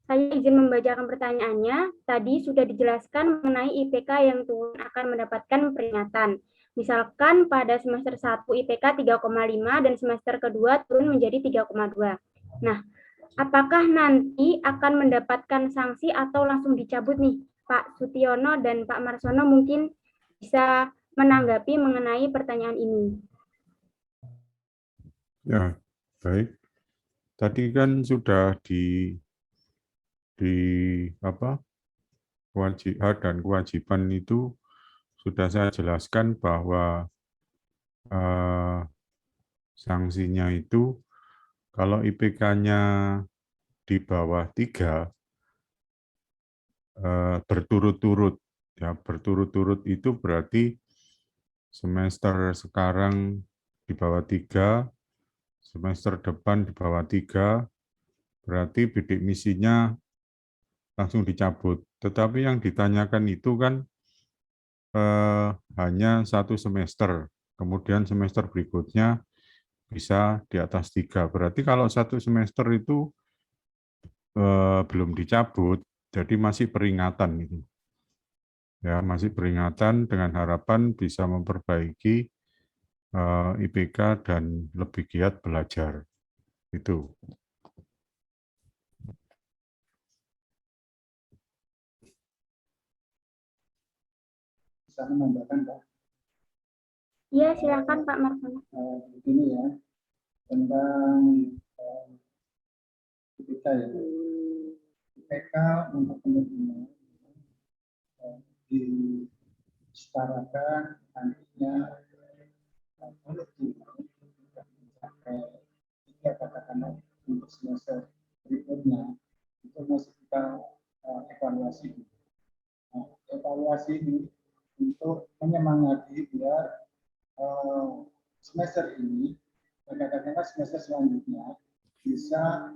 [SPEAKER 2] saya izin membacakan pertanyaannya. Tadi sudah dijelaskan mengenai IPK yang turun akan mendapatkan peringatan. Misalkan pada semester 1 IPK 3,5 dan semester kedua turun menjadi 3,2. Nah, apakah nanti akan mendapatkan sanksi atau langsung dicabut nih? Pak Sutiono dan Pak Marsono mungkin bisa menanggapi mengenai pertanyaan ini.
[SPEAKER 1] Ya, baik. Tadi kan sudah hak dan kewajiban itu sudah saya jelaskan bahwa sanksinya itu kalau IPK-nya di bawah 3 berturut-turut, ya berturut-turut itu berarti semester sekarang di bawah 3, semester depan di bawah 3, berarti bidik misinya langsung dicabut. Tetapi yang ditanyakan itu kan hanya 1 semester. Kemudian semester berikutnya bisa di atas 3. Berarti kalau 1 semester itu belum dicabut, jadi masih peringatan itu. Ya, masih peringatan dengan harapan bisa memperbaiki IPK dan lebih giat belajar. Itu.
[SPEAKER 3] Bisa menambahkan, Pak?
[SPEAKER 2] Iya, silakan Pak Marsono.
[SPEAKER 3] Begini ya, tentang IPK ya. IPK untuk penerima disetarakan nantinya kalau mencapai 3 katakanlah untuk semester berikutnya itu masih kita evaluasi. Nah, evaluasi ini untuk menyemangati biar semester ini katakanlah semester selanjutnya bisa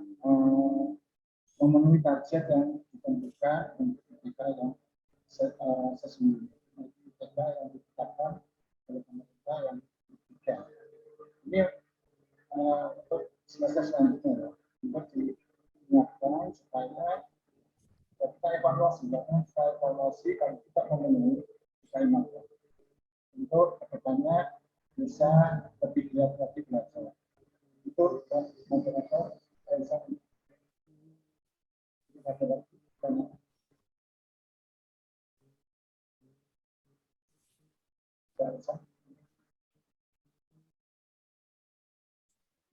[SPEAKER 3] memenuhi target yang ditentukan untuk IPK yang sesungguhnya. IPK yang ditetapkan oleh pemerintah yang ketiga. Ini untuk semester selanjutnya untuk diingatkan supaya kita evaluasi, kalau kita memenuhi IPK untuk kedepannya bisa lebih giat lagi belajar. Itu moderator saya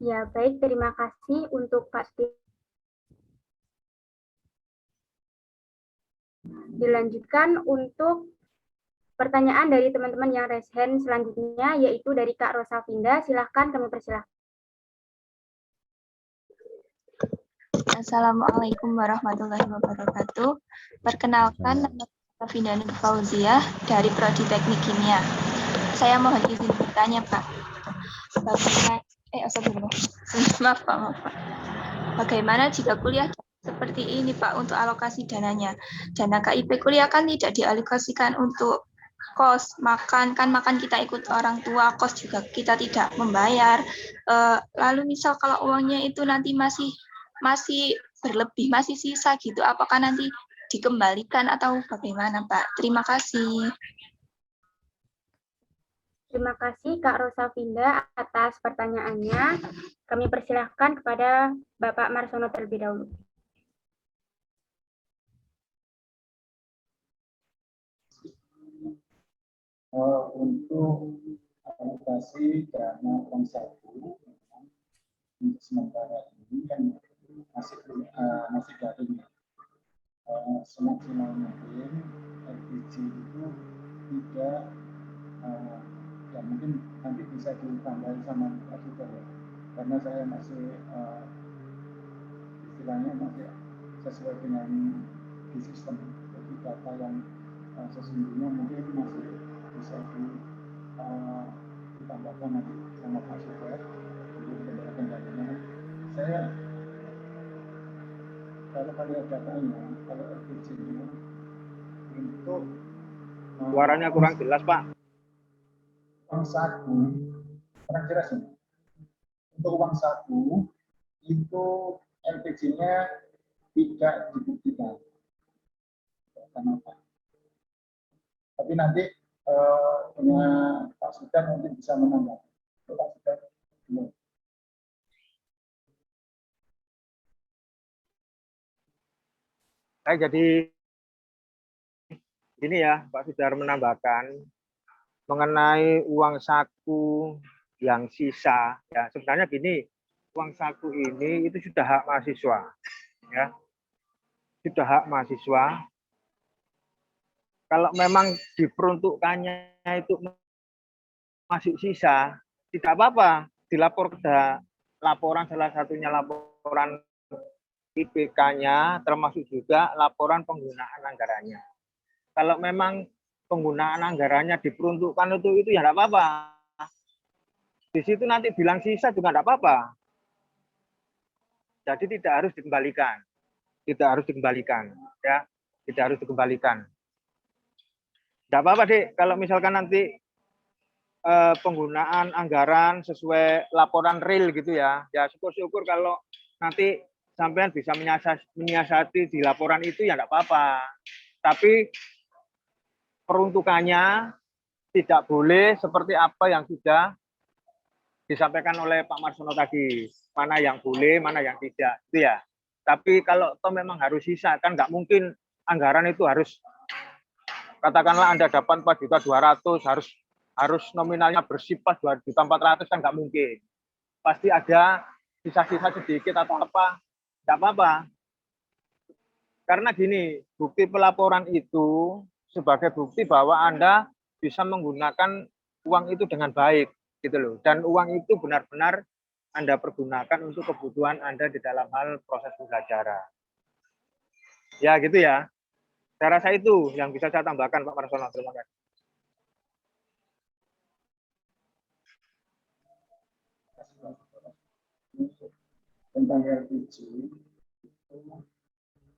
[SPEAKER 2] Ya, baik. Terima kasih untuk Pak Steve. Dilanjutkan untuk pertanyaan dari teman-teman yang raise hand selanjutnya, yaitu dari Kak Rosavinda. Silahkan kami persilahkan.
[SPEAKER 8] Assalamualaikum warahmatullahi wabarakatuh. Perkenalkan, nama saya Rosavinda Nur Fauziah dari Prodi Teknik Kimia. Saya mohon izin bertanya, Pak. Maaf, Pak. Bagaimana jika kuliah seperti ini, Pak, untuk alokasi dananya? Dana KIP kuliah kan tidak dialokasikan untuk kos, makan, kan makan kita ikut orang tua, kos juga kita tidak membayar. Lalu misal kalau uangnya itu nanti masih berlebih, masih sisa gitu, apakah nanti dikembalikan atau bagaimana, Pak? Terima kasih.
[SPEAKER 2] Terima kasih Kak Rosavinda atas pertanyaannya. Kami persilahkan kepada Bapak Marsono terlebih dahulu.
[SPEAKER 3] Untuk alokasi dana uang saku untuk sementara ini kan masih daring. Semaksimal mungkin LPG itu tidak ya mungkin nanti bisa ditambahin sama Pak Sudah ya, karena saya masih istilahnya masih sesuai dengan di sistem, jadi data yang sesungguhnya mungkin masih bisa ditambahkan nanti sama Pak Sudah untuk kendala-kendalanya. Saya kalau lihat datanya, kalau LPG-nya untuk
[SPEAKER 6] Suaranya kurang jelas, Pak.
[SPEAKER 3] Uang saku, kurang jelas ini. Untuk uang saku itu LPG-nya tidak dibuktikan. Kenapa? Tapi nanti punya Pak Sudan mungkin bisa menambah. Pak Sudan belum.
[SPEAKER 6] Jadi ini ya, Pak Sudar menambahkan mengenai uang saku yang sisa. Ya, sebenarnya gini, uang saku ini itu sudah hak mahasiswa, ya, sudah hak mahasiswa. Kalau memang diperuntukkannya itu masih sisa, tidak apa-apa, dilapor ke laporan, salah satunya laporan IPK-nya, termasuk juga laporan penggunaan anggarannya. Kalau memang penggunaan anggarannya diperuntukkan itu ya tidak apa-apa. Di situ nanti bilang sisa juga tidak apa-apa. Jadi tidak harus dikembalikan. tidak harus dikembalikan, ya, tidak harus dikembalikan. Tidak apa-apa, Dik, kalau misalkan nanti penggunaan anggaran sesuai laporan real gitu ya. Ya syukur-syukur kalau nanti sampean bisa menyiasati di laporan itu ya enggak apa-apa. Tapi peruntukannya tidak boleh seperti apa yang sudah disampaikan oleh Pak Marsono tadi. Mana yang boleh, mana yang tidak, itu ya. Tapi kalau toh memang harus sisa, kan nggak mungkin anggaran itu harus, katakanlah Anda dapat 4.200.000, harus nominalnya bersifat 2.400.000, kan nggak mungkin. Pasti ada sisa-sisa sedikit atau apa, nggak apa-apa. Karena gini, bukti pelaporan itu sebagai bukti bahwa Anda bisa menggunakan uang itu dengan baik, gitu loh. Dan uang itu benar-benar Anda pergunakan untuk kebutuhan Anda di dalam hal proses pembelajaran. Ya, gitu ya. Saya rasa itu yang bisa saya tambahkan, Pak Marsono. Terima kasih.
[SPEAKER 3] Tentang LPG itu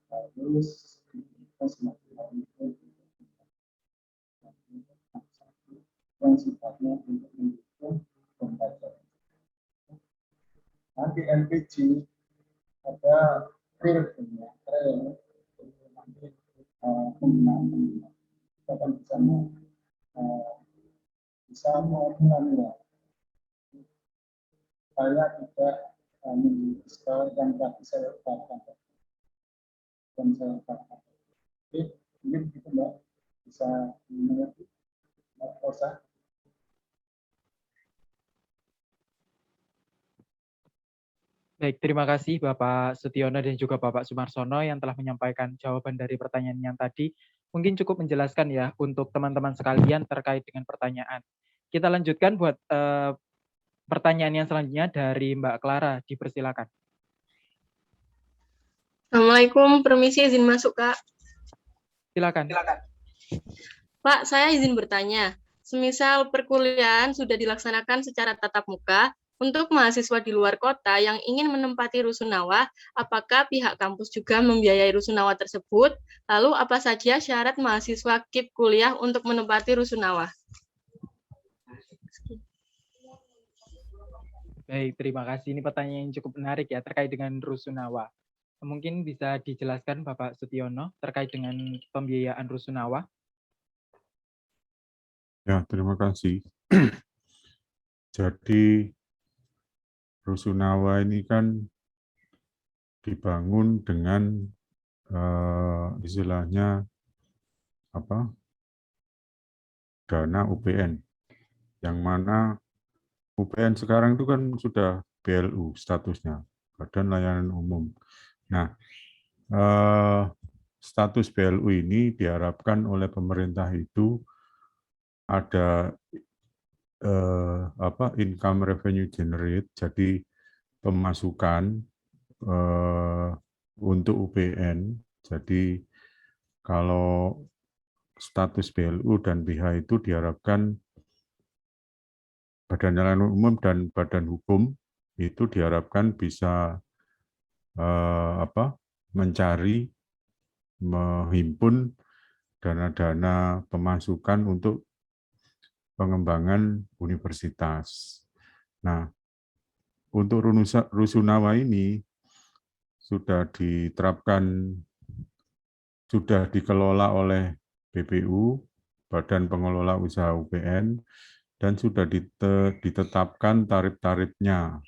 [SPEAKER 3] harus kita semakin yang sifatnya untuk mendukung pembelajaran. Nanti LPG ada real-nya, nanti penggunaan kita akan bisa mengambil supaya tidak yang tadi saya katakan dan saya katakan. Oke, mungkin itu Mbak bisa mengerti, Mbak Rosa.
[SPEAKER 5] Baik, terima kasih Bapak Sutiono dan juga Bapak Sumarsono yang telah menyampaikan jawaban dari pertanyaan yang tadi. Mungkin cukup menjelaskan ya untuk teman-teman sekalian terkait dengan pertanyaan. Kita lanjutkan buat pertanyaan yang selanjutnya dari Mbak Clara, dipersilakan.
[SPEAKER 9] Assalamualaikum, permisi izin masuk, Kak.
[SPEAKER 5] Silakan.
[SPEAKER 9] Pak, saya izin bertanya. Semisal perkuliahan sudah dilaksanakan secara tatap muka, untuk mahasiswa di luar kota yang ingin menempati rusunawa, apakah pihak kampus juga membiayai rusunawa tersebut? Lalu apa saja syarat mahasiswa KIP kuliah untuk menempati rusunawa?
[SPEAKER 5] Baik, terima kasih. Ini pertanyaan yang cukup menarik ya terkait dengan rusunawa. Mungkin bisa dijelaskan Bapak Sutiono terkait dengan pembiayaan rusunawa?
[SPEAKER 1] Ya, terima kasih. Jadi rusunawa ini kan dibangun dengan istilahnya apa? Dana UPN, yang mana UPN sekarang itu kan sudah BLU statusnya, Badan Layanan Umum. Nah, status BLU ini diharapkan oleh pemerintah itu ada income revenue generate, jadi pemasukan untuk UPN. Jadi kalau status BLU dan BH itu diharapkan Badan Layanan Umum dan Badan Hukum itu diharapkan bisa mencari, menghimpun dana-dana pemasukan untuk pengembangan universitas. Nah, untuk rusunawa ini sudah diterapkan, sudah dikelola oleh BPU, Badan Pengelola Usaha UPN, dan sudah ditetapkan tarif-tarifnya.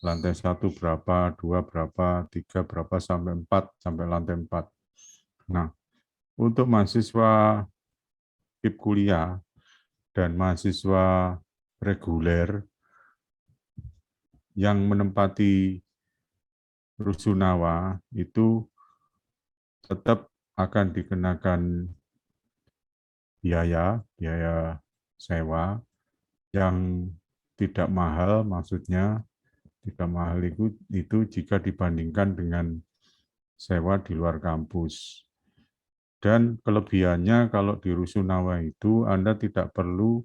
[SPEAKER 1] Lantai 1 berapa, 2 berapa, 3 berapa, sampai 4, sampai lantai 4. Nah, untuk mahasiswa KIP kuliah dan mahasiswa reguler yang menempati rusunawa itu tetap akan dikenakan biaya sewa yang tidak mahal, maksudnya tidak mahal itu jika dibandingkan dengan sewa di luar kampus. Dan kelebihannya kalau di rusunawa itu Anda tidak perlu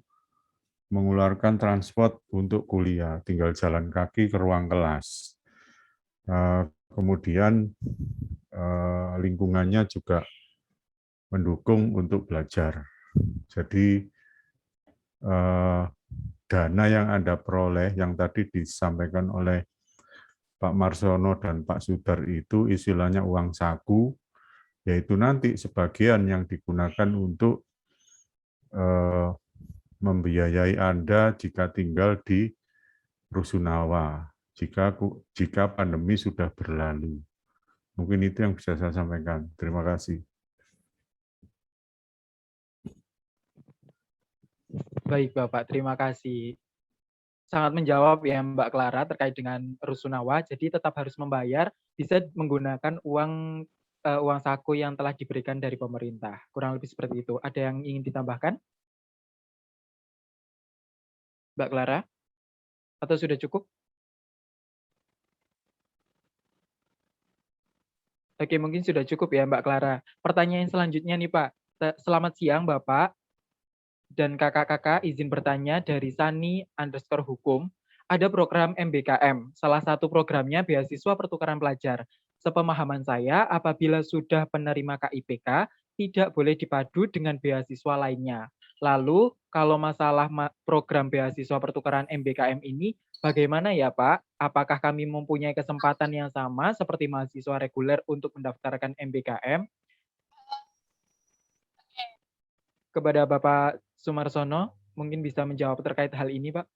[SPEAKER 1] mengeluarkan transport untuk kuliah, tinggal jalan kaki ke ruang kelas. Kemudian lingkungannya juga mendukung untuk belajar. Jadi dana yang Anda peroleh yang tadi disampaikan oleh Pak Marsono dan Pak Sudar itu istilahnya uang saku, yaitu nanti sebagian yang digunakan untuk membiayai Anda jika tinggal di Rusunawa, jika pandemi sudah berlalu. Mungkin itu yang bisa saya sampaikan. Terima kasih.
[SPEAKER 5] Baik Bapak, terima kasih. Sangat menjawab ya Mbak Clara terkait dengan Rusunawa, jadi tetap harus membayar, bisa menggunakan uang saku yang telah diberikan dari pemerintah. Kurang lebih seperti itu. Ada yang ingin ditambahkan? Mbak Clara? Atau sudah cukup? Oke, mungkin sudah cukup ya Mbak Clara. Pertanyaan selanjutnya nih Pak. Selamat siang Bapak dan kakak-kakak, izin bertanya dari Sani_hukum. Ada program MBKM. Salah satu programnya beasiswa pertukaran pelajar. Sepemahaman saya, apabila sudah penerima KIPK, tidak boleh dipadu dengan beasiswa lainnya. Lalu, kalau masalah program beasiswa pertukaran MBKM ini, bagaimana ya Pak? Apakah kami mempunyai kesempatan yang sama seperti mahasiswa reguler untuk mendaftarkan MBKM? Kepada Bapak Sumarsono, mungkin bisa menjawab terkait hal ini, Pak.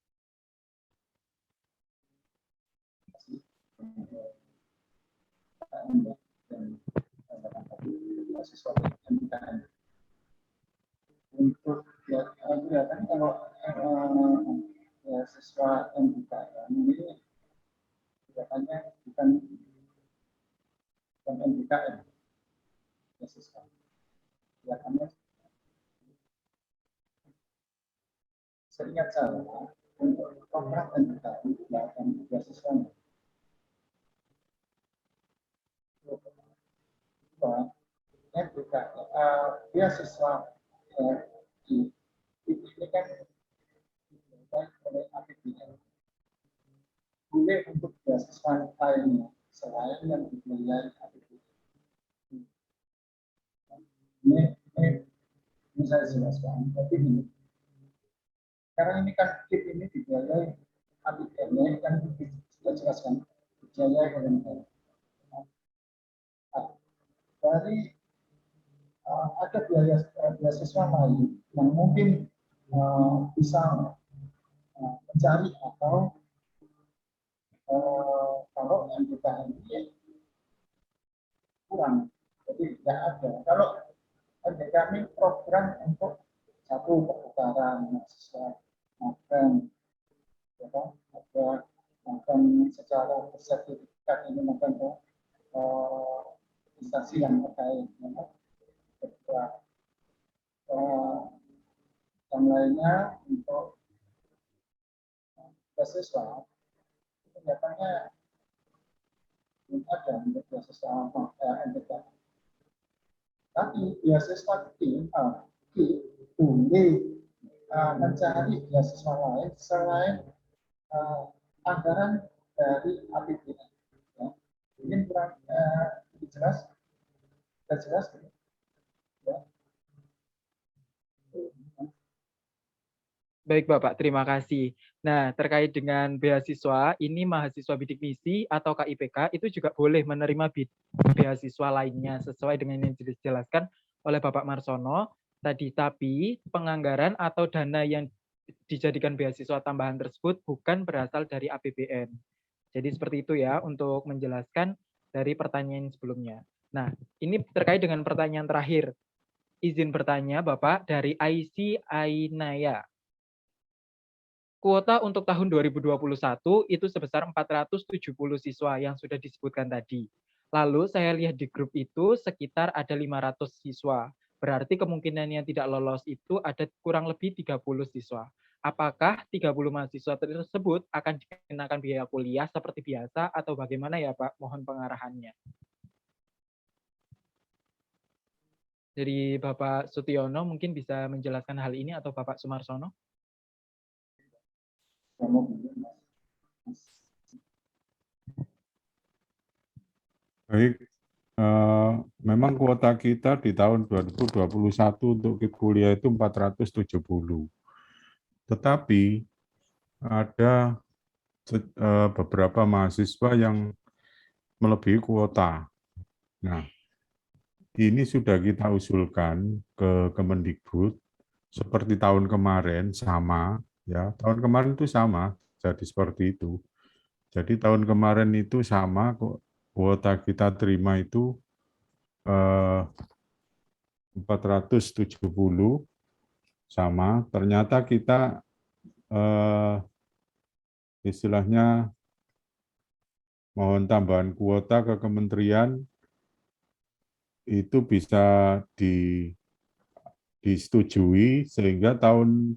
[SPEAKER 3] Untuk kelihatan kalau siswa MBKM ini kelihatannya bukan MBKM siswa, kelihatannya seingat saya untuk program MBKM kelihatan beasiswa beasiswa ini kan oleh APBN boleh untuk beasiswa lainnya selain yang dibiayai APBN. Ini saya jelaskan. Tapi ini karena ini kan KIP ini dibiayai APBN kan sudah jelaskan dibiayai oleh negara. Dari ada beasiswa lain yang mungkin bisa mencari atau kalau MBKM ini kurang, jadi tidak ada. Kalau MBKM ini program untuk satu pertukaran mahasiswa magang, ya kan? Ada magang secara bersertifikat ini magang ke instansi yang terkait. Kedua, yang lainnya untuk beasiswa kelihatannya belum ada untuk beasiswa MBKM. Tapi beasiswa boleh mencari beasiswa lain selain anggaran dari APBN. Ya. Mungkin kurang jelas, sudah jelas. Ya.
[SPEAKER 5] Baik Bapak, terima kasih. Nah, terkait dengan beasiswa, ini mahasiswa bidik misi atau KIPK itu juga boleh menerima beasiswa lainnya sesuai dengan yang dijelaskan oleh Bapak Marsono tadi. Tapi penganggaran atau dana yang dijadikan beasiswa tambahan tersebut bukan berasal dari APBN. Jadi seperti itu ya untuk menjelaskan dari pertanyaan sebelumnya. Nah, ini terkait dengan pertanyaan terakhir. Izin bertanya Bapak dari IC Ainaya. Kuota untuk tahun 2021 itu sebesar 470 siswa yang sudah disebutkan tadi. Lalu saya lihat di grup itu sekitar ada 500 siswa. Berarti kemungkinan yang tidak lolos itu ada kurang lebih 30 siswa. Apakah 30 mahasiswa tersebut akan dikenakan biaya kuliah seperti biasa atau bagaimana ya Pak? Mohon pengarahannya. Dari Bapak Sutiono mungkin bisa menjelaskan hal ini atau Bapak Sumarsono?
[SPEAKER 1] Baik, memang kuota kita di tahun 2021 untuk KIP kuliah itu 470. Tetapi ada beberapa mahasiswa yang melebihi kuota. Nah, ini sudah kita usulkan ke Kemendikbud seperti tahun kemarin sama, ya. Tahun kemarin itu sama, jadi seperti itu. Jadi tahun kemarin itu sama kok, kuota kita terima itu 470 sama. Ternyata kita istilahnya mohon tambahan kuota ke kementerian itu bisa disetujui sehingga tahun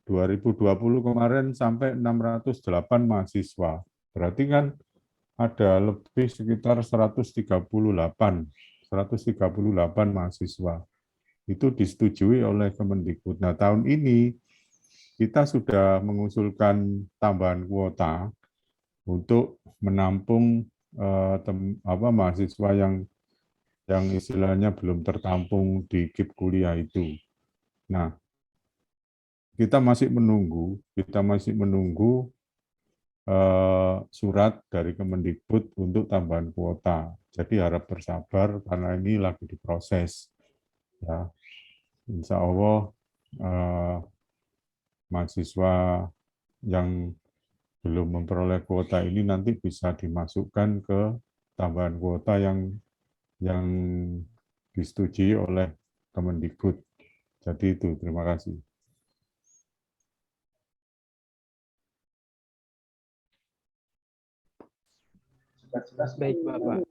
[SPEAKER 1] 2020 kemarin sampai 608 mahasiswa. Berarti kan ada lebih sekitar 138 mahasiswa. Itu disetujui oleh Kemendikbud. Nah, tahun ini kita sudah mengusulkan tambahan kuota untuk menampung mahasiswa yang istilahnya belum tertampung di KIP kuliah itu. Nah, kita masih menunggu surat dari Kemendikbud untuk tambahan kuota. Jadi harap bersabar karena ini lagi diproses. Ya, insya Allah mahasiswa yang belum memperoleh kuota ini nanti bisa dimasukkan ke tambahan kuota yang disetujui oleh Kemendikbud. Jadi itu, terima kasih.
[SPEAKER 5] Baik, Bapak.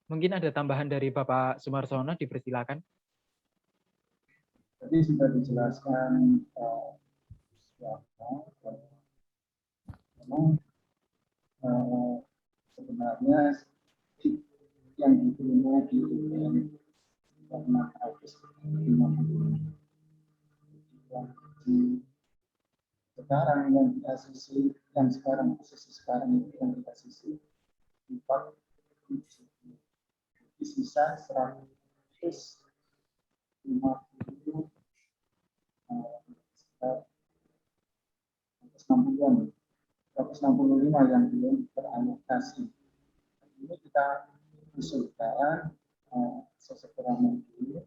[SPEAKER 5] Mungkin ada tambahan dari Bapak Sumarsono, dipersilakan.
[SPEAKER 3] Tadi sudah dijelaskan memang sebenarnya yang diterima di UPN karena habis 50. Sekarang yang kita sisi, yang sekarang posisi sekarang itu yang kita sisi 470. Jadi sisa 150 165 yang belum teralokasi. Ini kita usulkan sesegera mungkin,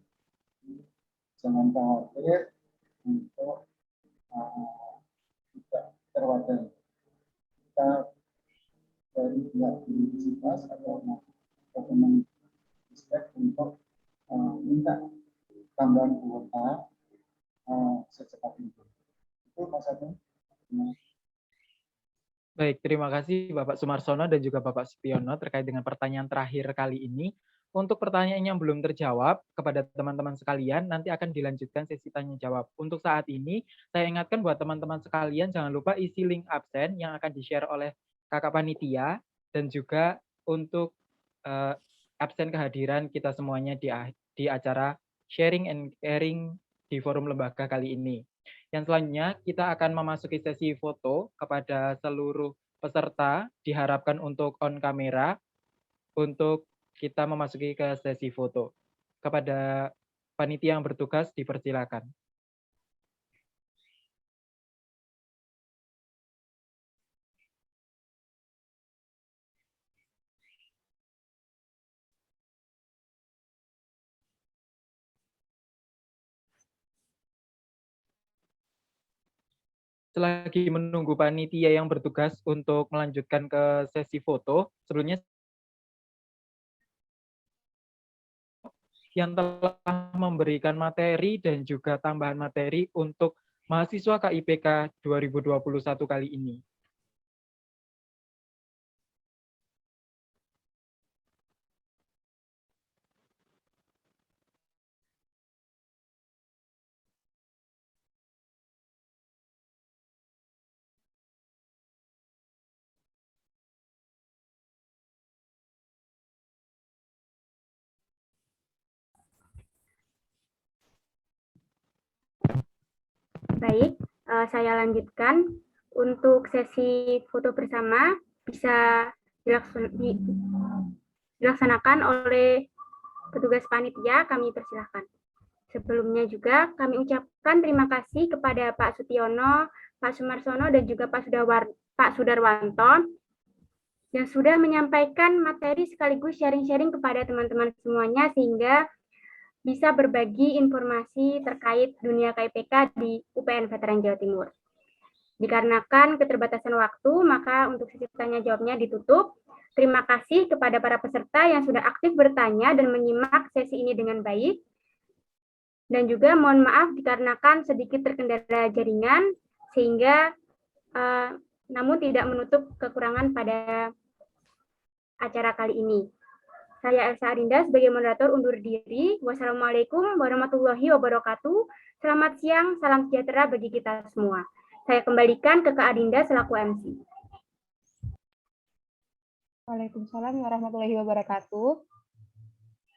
[SPEAKER 3] jangan khawatir untuk tidak terwakili. Kita dari pihak universitas atau teman-teman untuk minta tambahan kuota secepat itu. Itu Mas Agung.
[SPEAKER 5] Baik, terima kasih Bapak Sumarsono dan juga Bapak Supiono terkait dengan pertanyaan terakhir kali ini. Untuk pertanyaan yang belum terjawab kepada teman-teman sekalian, nanti akan dilanjutkan sesi tanya jawab. Untuk saat ini, saya ingatkan buat teman-teman sekalian, jangan lupa isi link absen yang akan di-share oleh kakak panitia, dan juga untuk absen kehadiran kita semuanya di acara Sharing and Caring di forum lembaga kali ini. Yang selanjutnya, kita akan memasuki sesi foto kepada seluruh peserta, diharapkan untuk on kamera, untuk kita memasuki ke sesi foto. Kepada panitia yang bertugas, dipersilakan. Selagi menunggu panitia yang bertugas untuk melanjutkan ke sesi foto, sebelumnya yang telah memberikan materi dan juga tambahan materi untuk mahasiswa KIPK 2021 kali ini.
[SPEAKER 2] Baik, saya lanjutkan. Untuk sesi foto bersama bisa dilaksanakan oleh petugas panitia, kami persilahkan. Sebelumnya juga kami ucapkan terima kasih kepada Pak Sutiono, Pak Sumarsono, dan juga Pak Sudarwanto yang sudah menyampaikan materi sekaligus sharing-sharing kepada teman-teman semuanya sehingga bisa berbagi informasi terkait dunia KIPK di UPN Veteran Jawa Timur. Dikarenakan keterbatasan waktu, maka untuk sesi tanya jawabnya ditutup. Terima kasih kepada para peserta yang sudah aktif bertanya dan menyimak sesi ini dengan baik. Dan juga mohon maaf dikarenakan sedikit terkendala jaringan, sehingga namun tidak menutup kekurangan pada acara kali ini. Saya Elsa Arinda sebagai moderator undur diri. Wassalamualaikum warahmatullahi wabarakatuh. Selamat siang, salam sejahtera bagi kita semua. Saya kembalikan ke Kak Adinda selaku MC.
[SPEAKER 10] Waalaikumsalam warahmatullahi wabarakatuh.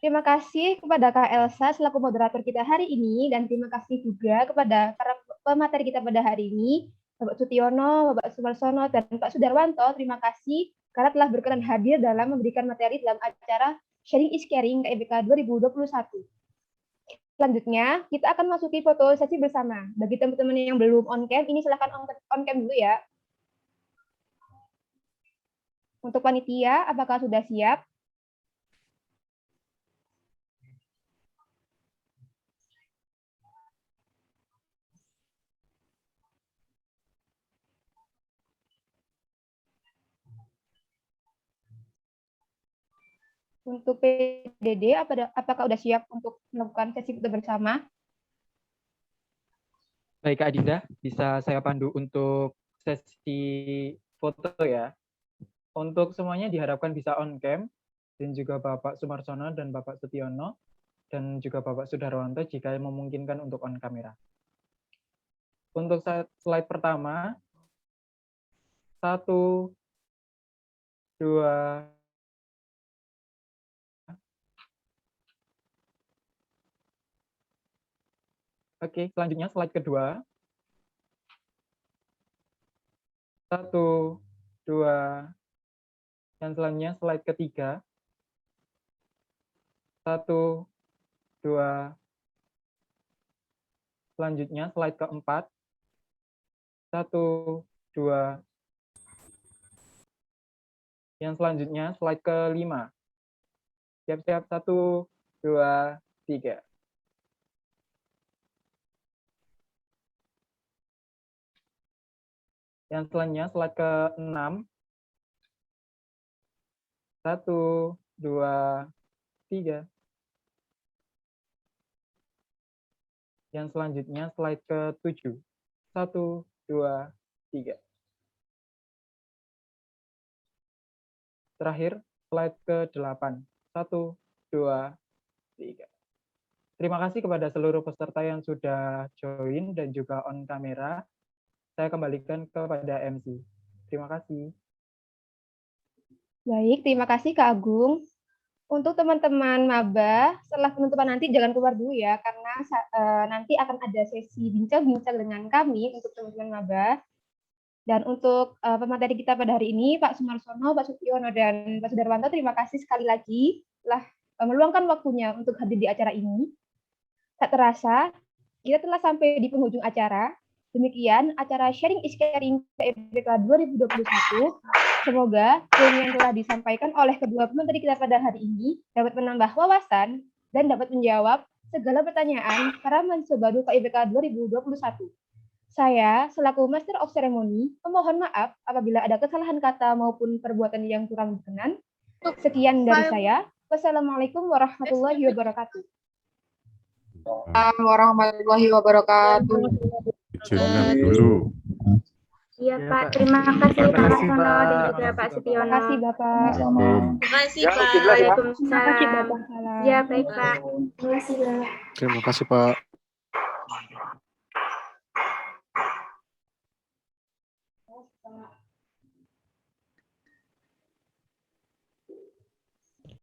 [SPEAKER 10] Terima kasih kepada Kak Elsa selaku moderator kita hari ini, dan terima kasih juga kepada para pemateri kita pada hari ini, Bapak Sutiono, Bapak Sumarsono, dan Pak Sudarwanto. Terima kasih karena telah berkenan hadir dalam memberikan materi dalam acara Sharing is Caring KIPK 2021. Selanjutnya, kita akan masuki foto sesi bersama. Bagi teman-teman yang belum on cam, ini silakan on cam dulu ya. Untuk panitia, apakah sudah siap? Untuk PDD, apakah sudah siap untuk melakukan sesi foto bersama?
[SPEAKER 5] Baik, Kak Adinda, bisa saya pandu untuk sesi foto ya. Untuk semuanya diharapkan bisa on cam, dan juga Bapak Sumarsono dan Bapak Sutiono, dan juga Bapak Sudarwanto jika memungkinkan untuk on kamera. Untuk slide pertama, 1, 2, oke, selanjutnya slide kedua. 1, 2, yang selanjutnya slide ketiga. 1, 2, selanjutnya slide keempat. 1, 2, yang selanjutnya slide kelima. Siap-siap, 1, 2, 3. Yang selanjutnya slide ke-6. 1, 2, 3. Yang selanjutnya slide ke-7. 1, 2, 3. Terakhir, slide ke-8. 1, 2, 3. Terima kasih kepada seluruh peserta yang sudah join dan juga on kamera. Saya kembalikan kepada MC. Terima kasih.
[SPEAKER 10] Baik, terima kasih Kak Agung. Untuk teman-teman maba, setelah penutupan nanti jangan keluar dulu ya, karena nanti akan ada sesi bincang-bincang dengan kami untuk teman-teman maba. Dan untuk pemateri kita pada hari ini, Pak Sumarsono, Pak Sutiono, dan Pak Sudarwanto, terima kasih sekali lagi telah meluangkan waktunya untuk hadir di acara ini. Tak terasa, kita telah sampai di penghujung acara. Demikian acara Sharing is Caring KIPK 2021. Semoga ilmu yang telah disampaikan oleh kedua pemateri kita pada hari ini dapat menambah wawasan dan dapat menjawab segala pertanyaan para mahasiswa baru KIPK 2021. Saya, selaku Master of Ceremony, memohon maaf apabila ada kesalahan kata maupun perbuatan yang kurang berkenan. Sekian dari saya. Wassalamualaikum warahmatullahi wabarakatuh.
[SPEAKER 4] Warahmatullahi wabarakatuh.
[SPEAKER 1] Izinnya dulu.
[SPEAKER 2] Iya Pak, terima kasih Pak Marsono dan juga Pak Sutiono.
[SPEAKER 10] Terima kasih Bapak.
[SPEAKER 9] Terima kasih, Pak.
[SPEAKER 2] Waalaikumsalam. Ya baik Pak.
[SPEAKER 7] Terima kasih, Pak.
[SPEAKER 11] Terima kasih, Pak.